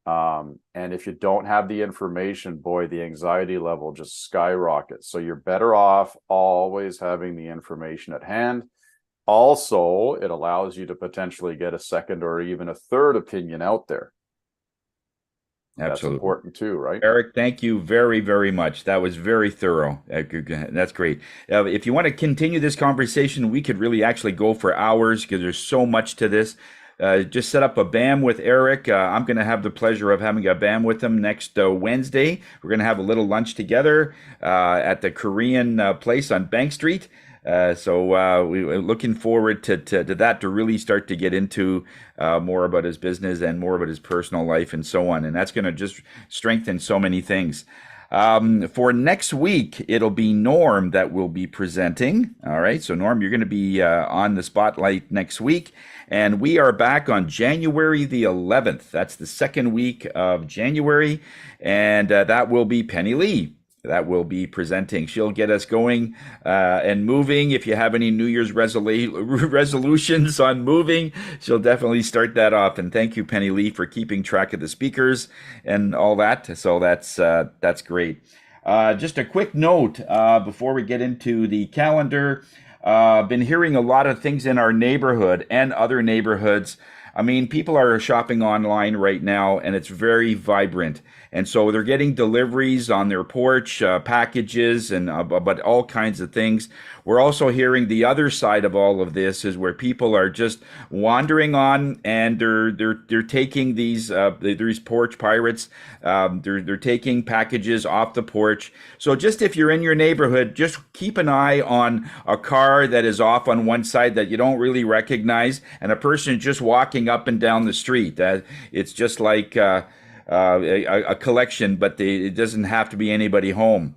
And if you don't have the information, boy, the anxiety level just skyrockets. So you're better off always having the information at hand. Also, it allows you to potentially get a second or even a third opinion out there. That's Absolutely. important too, right? Eric, thank you very, very much. That was very thorough. That's great. If you want to continue this conversation, we could really actually go for hours because there's so much to this. Just set up a BAM with Eric. I'm going to have the pleasure of having a BAM with him next Wednesday. We're going to have a little lunch together at the Korean place on Bank Street. So we're looking forward to that, to really start to get into more about his business and more about his personal life and so on. And that's going to just strengthen so many things. For next week, it'll be Norm that will be presenting. All right. So Norm, you're going to be on the spotlight next week. And we are back on January the 11th. That's the second week of January. And that will be Penny Lee that will be presenting. She'll get us going and moving. If you have any New Year's resolutions on moving, she'll definitely start that off. And thank you, Penny Lee, for keeping track of the speakers and all that. So that's great. Just a quick note before we get into the calendar. Been hearing a lot of things in our neighborhood and other neighborhoods. I mean, people are shopping online right now, and it's very vibrant. And so they're getting deliveries on their porch, packages, and but all kinds of things. We're also hearing the other side of all of this is where people are just wandering on, and they're taking these porch pirates. They're taking packages off the porch. So just if you're in your neighborhood, just keep an eye on a car that is off on one side that you don't really recognize, and a person just walking up and down the street. It's just like a collection, but it doesn't have to be anybody home.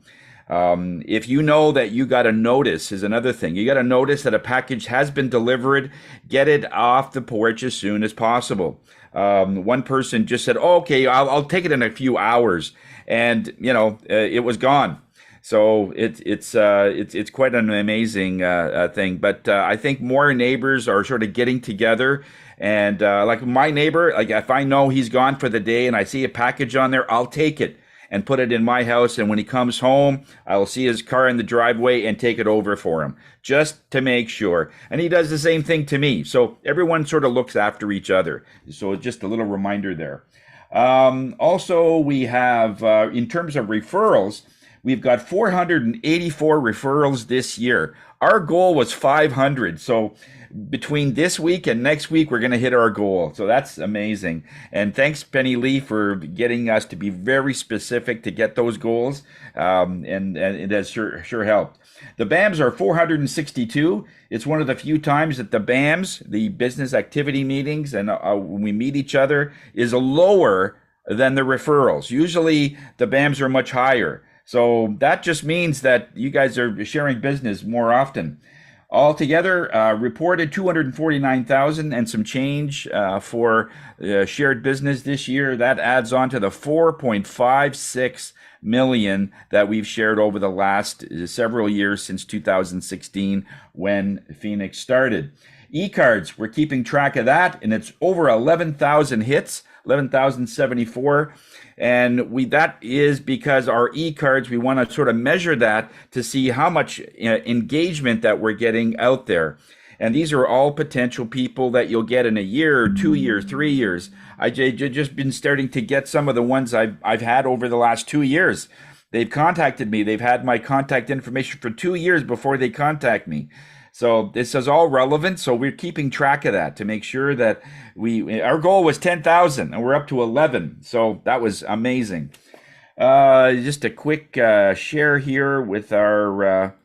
If you know that you got a notice is another thing. You got a notice that a package has been delivered, get it off the porch as soon as possible. One person just said, oh, okay, I'll take it in a few hours. And, it was gone. So it's quite an amazing thing. But I think more neighbors are sort of getting together. And like my neighbor, like if I know he's gone for the day and I see a package on there, I'll take it and put it in my house. And when he comes home, I'll see his car in the driveway and take it over for him just to make sure. And he does the same thing to me. So everyone sort of looks after each other. So just a little reminder there. Also, we have, in terms of referrals, we've got 484 referrals this year. Our goal was 500. So between this week and next week, we're going to hit our goal. So that's amazing. And thanks, Penny Lee, for getting us to be very specific to get those goals. And it has sure helped. The BAMs are 462. It's one of the few times that the BAMs, the business activity meetings, and when we meet each other, is lower than the referrals. Usually the BAMs are much higher. So that just means that you guys are sharing business more often. Altogether, reported 249,000 and some change for shared business this year. That adds on to the 4.56 million that we've shared over the last several years since 2016 when Phoenix started. E-cards, we're keeping track of that, and it's over 11,000 hits, 11,074. And that is because our e-cards, we want to sort of measure that to see how much engagement that we're getting out there. And these are all potential people that you'll get in a year, 2 years, 3 years. I just been starting to get some of the ones I've had over the last 2 years. They've contacted me. They've had my contact information for 2 years before they contact me. So this is all relevant. So we're keeping track of that to make sure that our goal was 10,000 and we're up to 11. So that was amazing. Just a quick share here with our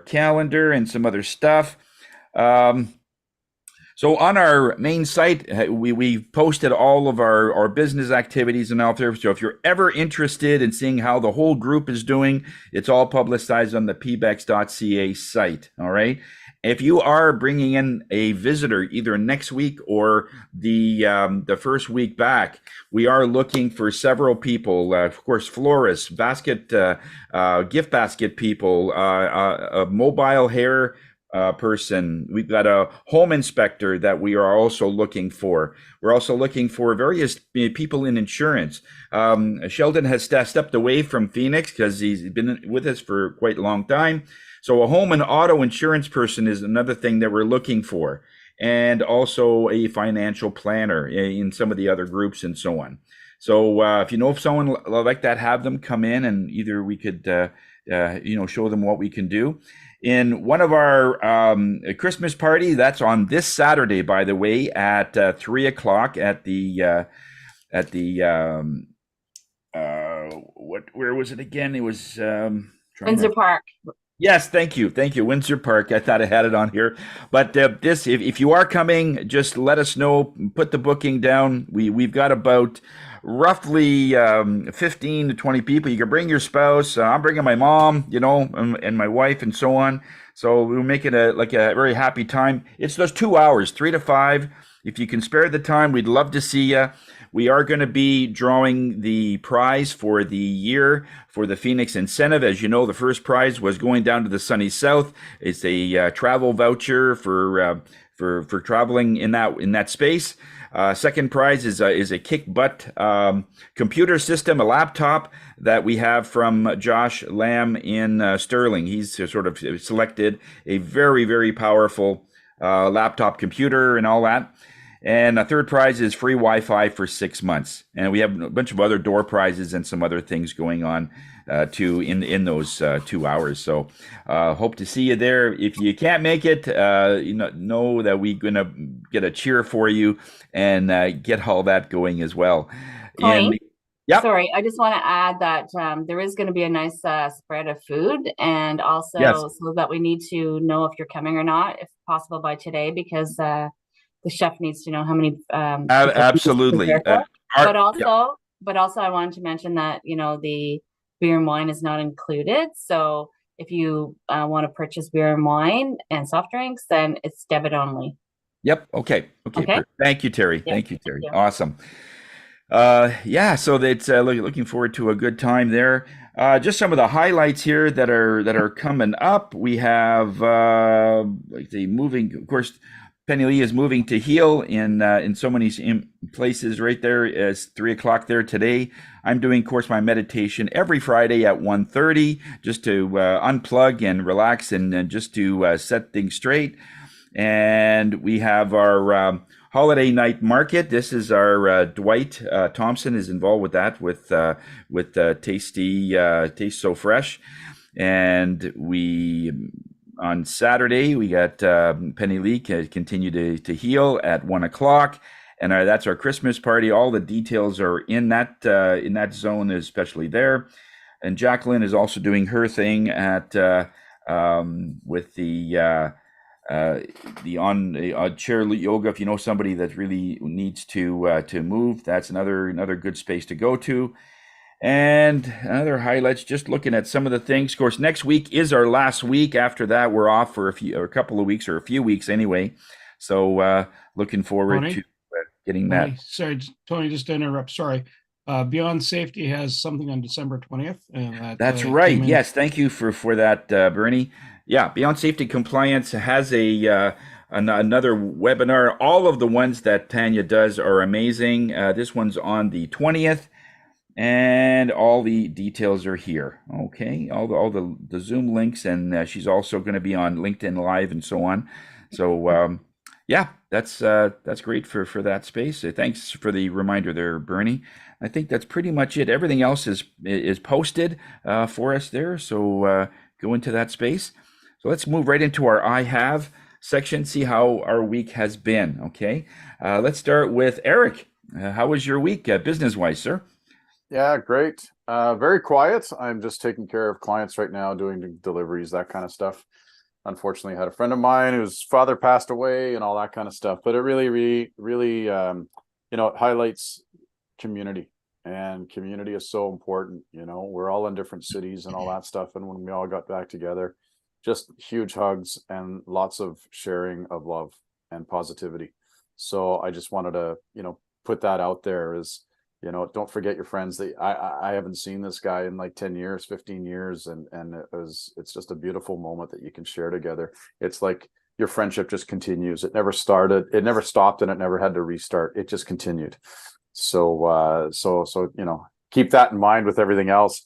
calendar and some other stuff. So on our main site, we posted all of our business activities and out there. So if you're ever interested in seeing how the whole group is doing, it's all publicized on the pbex.ca site. All right. If you are bringing in a visitor either next week or the first week back, we are looking for several people. Of course, florists, gift basket people, a mobile hair person. We've got a home inspector that we are also looking for. We're also looking for various people in insurance. Sheldon has stepped away from Phoenix because he's been with us for quite a long time. So a home and auto insurance person is another thing that we're looking for, and also a financial planner in some of the other groups and so on. So if you know of someone like that, have them come in, and either we could show them what we can do. In one of our Christmas party, that's on this Saturday, by the way, at 3:00 at where was it again? It was Windsor Park. Yes, thank you. Windsor Park. I thought I had it on here. But if you are coming, just let us know. Put the booking down. We've got about roughly 15 to 20 people. You can bring your spouse. I'm bringing my mom, and my wife and so on. So we'll make it a very happy time. It's those 2 hours, 3 to 5. If you can spare the time, we'd love to see you. We are going to be drawing the prize for the year for the Phoenix Incentive. As you know, the first prize was going down to the sunny south. It's a travel voucher for traveling in that space. Second prize is a kick butt computer system, a laptop that we have from Josh Lamb in Sterling. He's sort of selected a very, very powerful laptop computer and all that. And a third prize is free Wi-Fi for 6 months. And we have a bunch of other door prizes and some other things going on too in those 2 hours. So hope to see you there. If you can't make it, know that we're going to get a cheer for you and get all that going as well. Yep. Sorry, I just want to add that there is going to be a nice spread of food, and also so that we need to know if you're coming or not, if possible by today, because the chef needs to know how many. Absolutely. But also, I wanted to mention that the beer and wine is not included. So if you want to purchase beer and wine and soft drinks, then it's debit only. Yep. Okay. Thank you, Terry. Yep. Thank you, Terry. Awesome. So that's looking forward to a good time there. Just some of the highlights here that are coming up. We have moving, of course. Penny Lee is moving to Heal in so many places right there. It's 3:00 there today. I'm doing, of course, my meditation every Friday at 1:30 just to unplug and relax and just to set things straight. And we have our holiday night market. This is our Dwight Thompson is involved with that with Taste So Fresh, and we. On Saturday, we got Penny Lee continue to heal at 1:00, and that's our Christmas party. All the details are in that zone, especially there. And Jacqueline is also doing her thing at with the chair yoga. If you know somebody that really needs to move, that's another good space to go to. And other highlights, just looking at some of the things. Of course, next week is our last week. After that, we're off for a couple of weeks, or a few weeks anyway. So looking forward to getting that. Sorry, Tony, just to interrupt. Sorry. Beyond Safety has something on December 20th. And that's right. Yes, thank you for that, Bernie. Yeah, Beyond Safety Compliance has another webinar. All of the ones that Tanya does are amazing. This one's on the 20th. And all the details are here. Okay, all the Zoom links, and she's also going to be on LinkedIn Live and so on. So that's great for that space. Thanks for the reminder there, Bernie. I think that's pretty much it. Everything else is posted for us there. So go into that space. So let's move right into our I Have section. See how our week has been. Okay, let's start with Eric. How was your week, business-wise, sir? Yeah, great. Very quiet. I'm just taking care of clients right now, doing deliveries, that kind of stuff. Unfortunately, I had a friend of mine whose father passed away and all that kind of stuff. But it really, it highlights community, and community is so important. We're all in different cities and all that stuff. And when we all got back together, just huge hugs and lots of sharing of love and positivity. So I just wanted to, put that out there as, don't forget your friends. I haven't seen this guy in like 10 years, 15 years. And it's just a beautiful moment that you can share together. It's like your friendship just continues. It never started, it never stopped, and it never had to restart. It just continued. So, keep that in mind with everything else.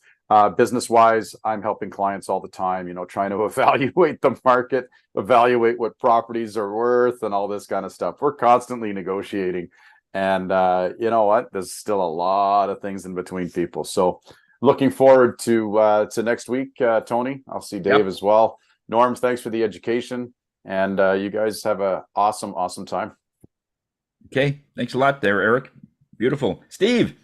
Business wise, I'm helping clients all the time, trying to evaluate the market, evaluate what properties are worth and all this kind of stuff. We're constantly negotiating. And you know what? There's still a lot of things in between people. So looking forward to next week, Tony. I'll see Dave as well. Norm, thanks for the education. And you guys have a awesome time. Okay. Thanks a lot there, Eric. Beautiful. Steve,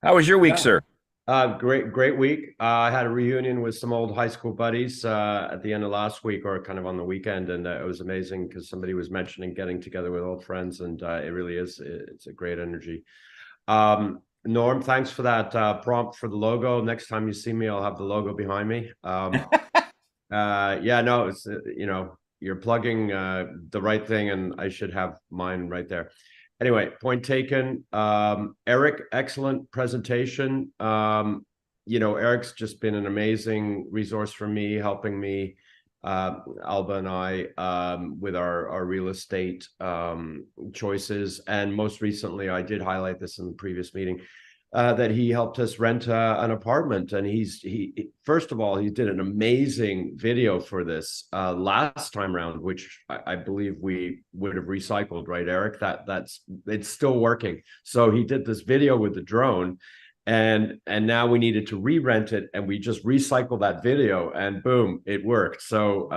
how was your week, sir? Great week. I had a reunion with some old high school buddies at the end of last week, or kind of on the weekend, and it was amazing because somebody was mentioning getting together with old friends, and it really is. It's a great energy. Norm, thanks for that prompt for the logo. Next time you see me, I'll have the logo behind me. Yeah, no, it's you're plugging the right thing, and I should have mine right there. Anyway, point taken. Eric, excellent presentation. Eric's just been an amazing resource for me, helping me, Alba and I, with our real estate choices. And most recently, I did highlight this in the previous meeting, that he helped us rent an apartment. And he first of all, he did an amazing video for this last time around, which I believe we would have recycled, right, Eric? It's still working. So he did this video with the drone, and now we needed to re-rent it, and we just recycled that video, and boom, it worked. So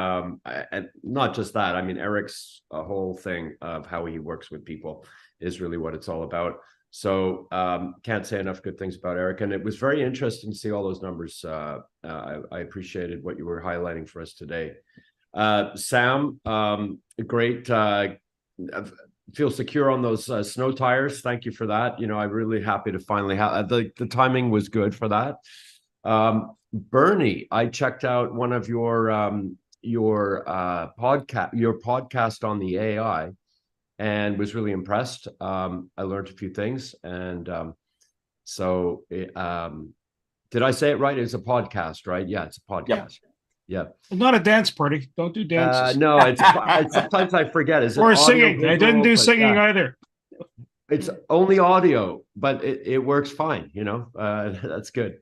and not just that, I mean, Eric's whole thing of how he works with people is really what it's all about. So can't say enough good things about Eric. And it was very interesting to see all those numbers. I appreciated what you were highlighting for us today. Sam, great. Feel secure on those snow tires. Thank you for that. I'm really happy to finally have the timing was good for that. Bernie, I checked out one of your podcast on the AI, and was really impressed. I learned a few things, and did I say it right? It's a podcast, right? Yeah, it's a podcast. Yeah. Well, not a dance party. Don't do dances. No, it's sometimes I forget. Is it or audio, singing? visual? I didn't do singing either. It's only audio, but it works fine. That's good.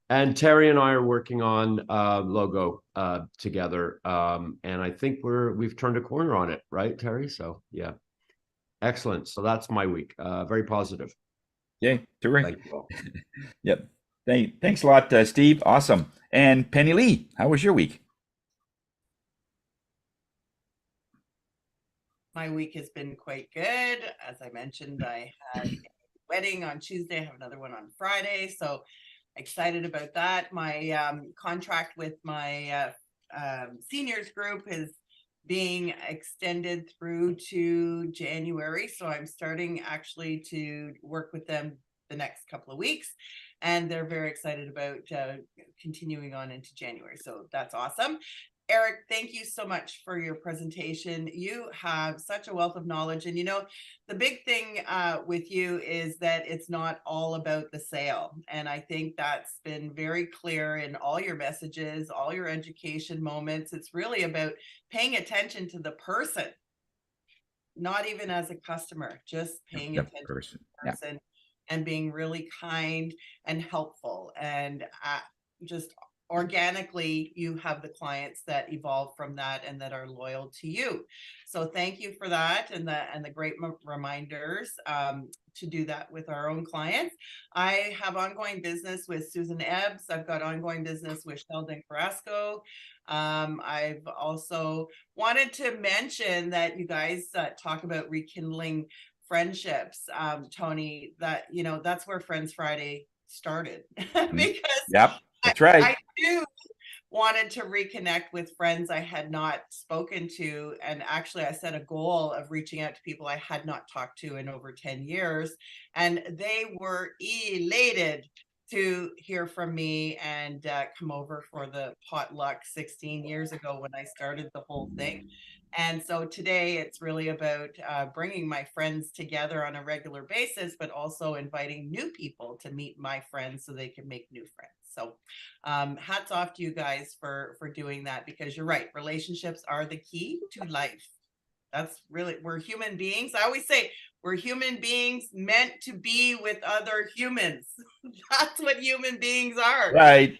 And Terry and I are working on logo together, and I think we've turned a corner on it, right, Terry? So yeah. Excellent. So that's my week. Very positive. Yeah, terrific. Yep. Thanks a lot, Steve. Awesome. And Penny Lee, how was your week? My week has been quite good. As I mentioned, I had a wedding on Tuesday. I have another one on Friday. So excited about that. My contract with my seniors group is being extended through to January. So I'm starting actually to work with them the next couple of weeks, and they're very excited about continuing on into January. So that's awesome. Eric, thank you so much for your presentation. You have such a wealth of knowledge. And the big thing with you is that it's not all about the sale. And I think that's been very clear in all your messages, all your education moments. It's really about paying attention to the person, not even as a customer, just paying attention to the person and being really kind and helpful, and just organically you have the clients that evolve from that and that are loyal to you. So thank you for that, and the great reminders to do that with our own clients. I have ongoing business with Susan Ebbs. I've got ongoing business with Sheldon Carrasco. I've also wanted to mention that you guys talk about rekindling friendships, Tony, that that's where Friends Friday started. Because that's right. I do wanted to reconnect with friends I had not spoken to. And actually, I set a goal of reaching out to people I had not talked to in over 10 years. And they were elated to hear from me and come over for the potluck 16 years ago when I started the whole thing. And so today it's really about bringing my friends together on a regular basis, but also inviting new people to meet my friends so they can make new friends. So hats off to you guys for doing that, because you're right. Relationships are the key to life. That's really, we're human beings. I always say we're human beings meant to be with other humans. That's what human beings are. Right.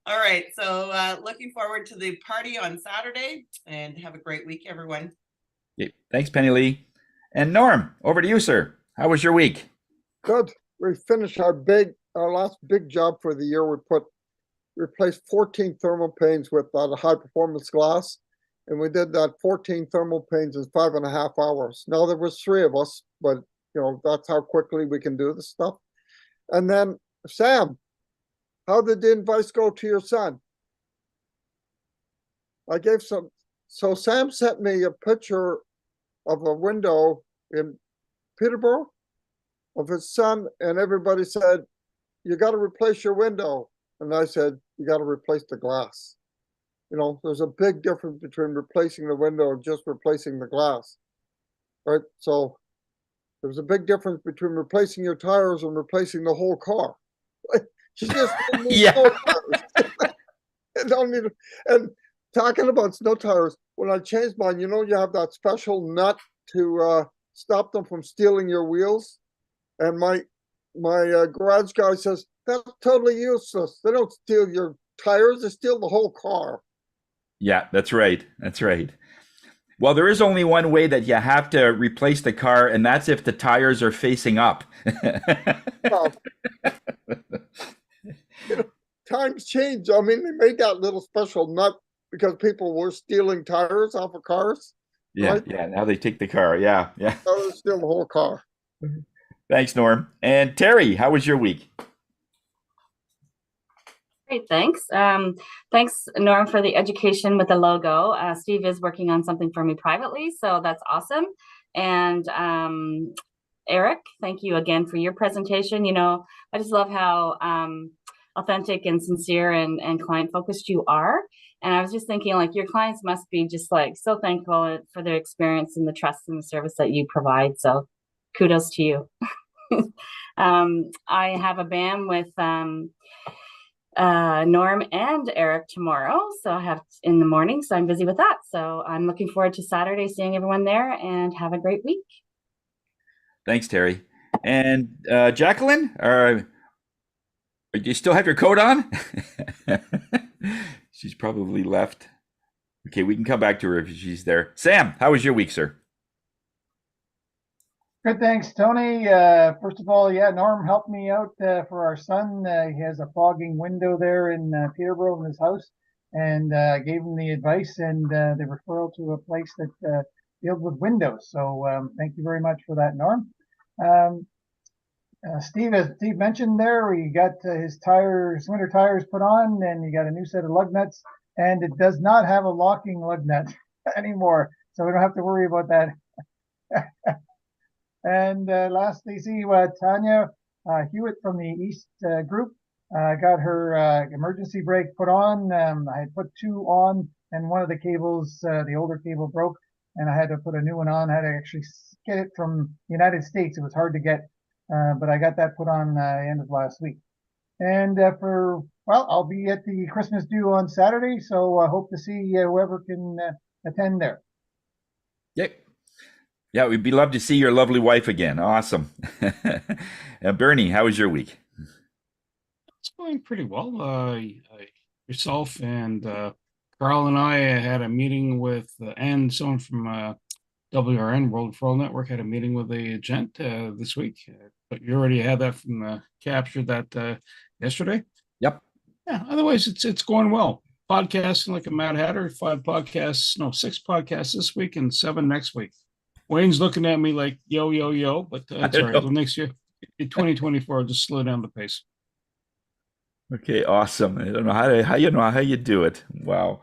All right. So looking forward to the party on Saturday, and have a great week, everyone. Okay. Thanks, Penny Lee. And Norm, over to you, sir. How was your week? Good. We finished our last big job for the year. We replaced 14 thermal panes with high performance glass. And we did that 14 thermal panes in 5.5 hours. Now there was 3 of us, but that's how quickly we can do this stuff. And then Sam, how did the advice go to your son? I gave some. So Sam sent me a picture of a window in Peterborough of his son, and everybody said, "You got to replace your window." And I said, "You got to replace the glass." There's a big difference between replacing the window and just replacing the glass, right? So there's a big difference between replacing your tires and replacing the whole car. You just don't need Yeah. snow tires. You don't need, and talking about snow tires, when I changed mine, you have that special nut to stop them from stealing your wheels. And my garage guy says, that's totally useless. They don't steal your tires, they steal the whole car. Yeah, that's right. That's right. Well, there is only one way that you have to replace the car, and that's if the tires are facing up. Well, times change. I mean, they made that little special nut because people were stealing tires off of cars. Yeah, right? yeah. Now they take the car. Yeah, yeah. So they steal the whole car. Thanks, Norm. And Terry, how was your week? Great, thanks. Thanks, Norm, for the education with the logo. Steve is working on something for me privately, so that's awesome. And Eric, thank you again for your presentation. I just love how authentic and sincere and client focused you are. And I was just thinking, your clients must be just so thankful for their experience and the trust and the service that you provide. So kudos to you. I have a BAM with Norm and Eric tomorrow, so I have in the morning, so I'm busy with that. So I'm looking forward to Saturday, seeing everyone there, and have a great week. Thanks, Terry. And Jacqueline, do you still have your coat on? She's probably left. Okay, we can come back to her if she's there. Sam, how was your week, sir? Good, thanks, Tony. First of all, Norm helped me out for our son. He has a fogging window there in Peterborough in his house, and gave him the advice and the referral to a place that deals with windows. So thank you very much for that, Norm. Steve, as Steve mentioned there, he got his winter tires put on, and he got a new set of lug nuts, and it does not have a locking lug nut anymore, so we don't have to worry about that. And lastly, Tanya Hewitt from the East group got her emergency brake put on. I had put 2 on, and one of the cables, the older cable, broke, and I had to put a new one on. I had to actually get it from the United States. It was hard to get, but I got that put on end of last week. And I'll be at the Christmas do on Saturday, so I hope to see whoever can attend there. Yep. Yeah, we'd be love to see your lovely wife again. Awesome. Bernie, how was your week? It's going pretty well. Yourself and Carl and I had a meeting with, and someone from WRN, World Referral Network, had a meeting with a gent this week. But you already had that from captured that yesterday. Yep. Yeah. Otherwise, it's going well. Podcasting like a Mad Hatter. 6 podcasts this week and 7 next week. Wayne's looking at me like yo, but that's all right. Well, next year, in 2024, I'll just slow down the pace. Okay, awesome. I don't know how you do it. Wow.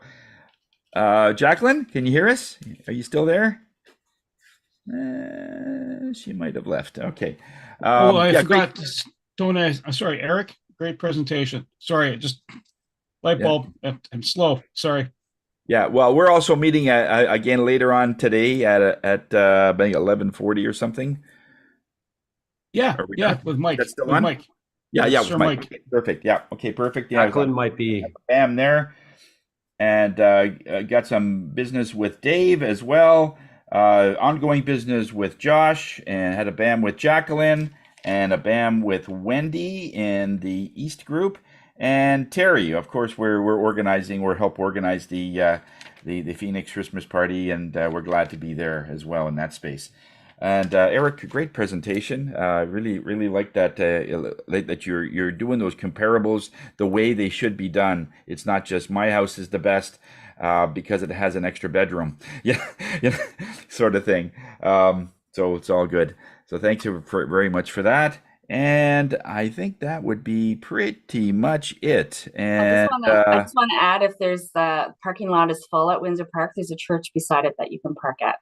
Jacqueline, can you hear us? Are you still there? She might have left. Okay. I forgot. Tony, sorry, Eric, great presentation. Sorry, just light Yeah. bulb. I'm slow. Sorry. Yeah, well, we're also meeting again later on today at I think 11:40 or something. Yeah, Are we yeah, done? with Mike. That's still With on? Mike. Yeah, With yeah, Sir with Mike. Mike. Okay, perfect. Yeah, okay, perfect. Yeah, I was Jacqueline on might be. Bam there, and got some business with Dave as well. Ongoing business with Josh, and had a BAM with Jacqueline, and a BAM with Wendy in the East group, and Terry. Of course, we're organizing. We're help organize the Phoenix Christmas party, and we're glad to be there as well in that space. And Eric, great presentation. Really like that that you're doing those comparables the way they should be done. It's not just my house is the best because it has an extra bedroom, yeah, sort of thing. So it's all good. So thanks very much for that. And I think that would be pretty much it. And I just want to add, if there's the parking lot is full at Windsor Park, there's a church beside it that you can park at.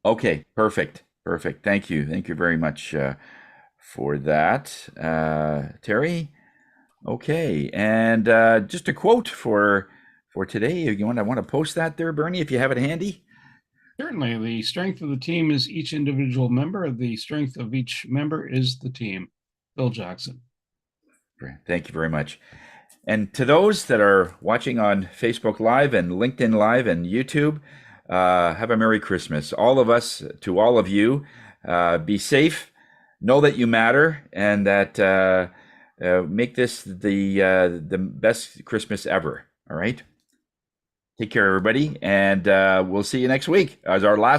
okay, perfect. Thank you very much for that, Terry. Okay, and just a quote for today. You want to post that there, Bernie, if you have it handy. Certainly, the strength of the team is each individual member. The strength of each member is the team. Bill Jackson. Thank you very much. And to those that are watching on Facebook Live and LinkedIn Live and YouTube, have a Merry Christmas. All of us, to all of you, be safe, know that you matter, and that make this the best Christmas ever. All right? Take care, everybody, and we'll see you next week as our last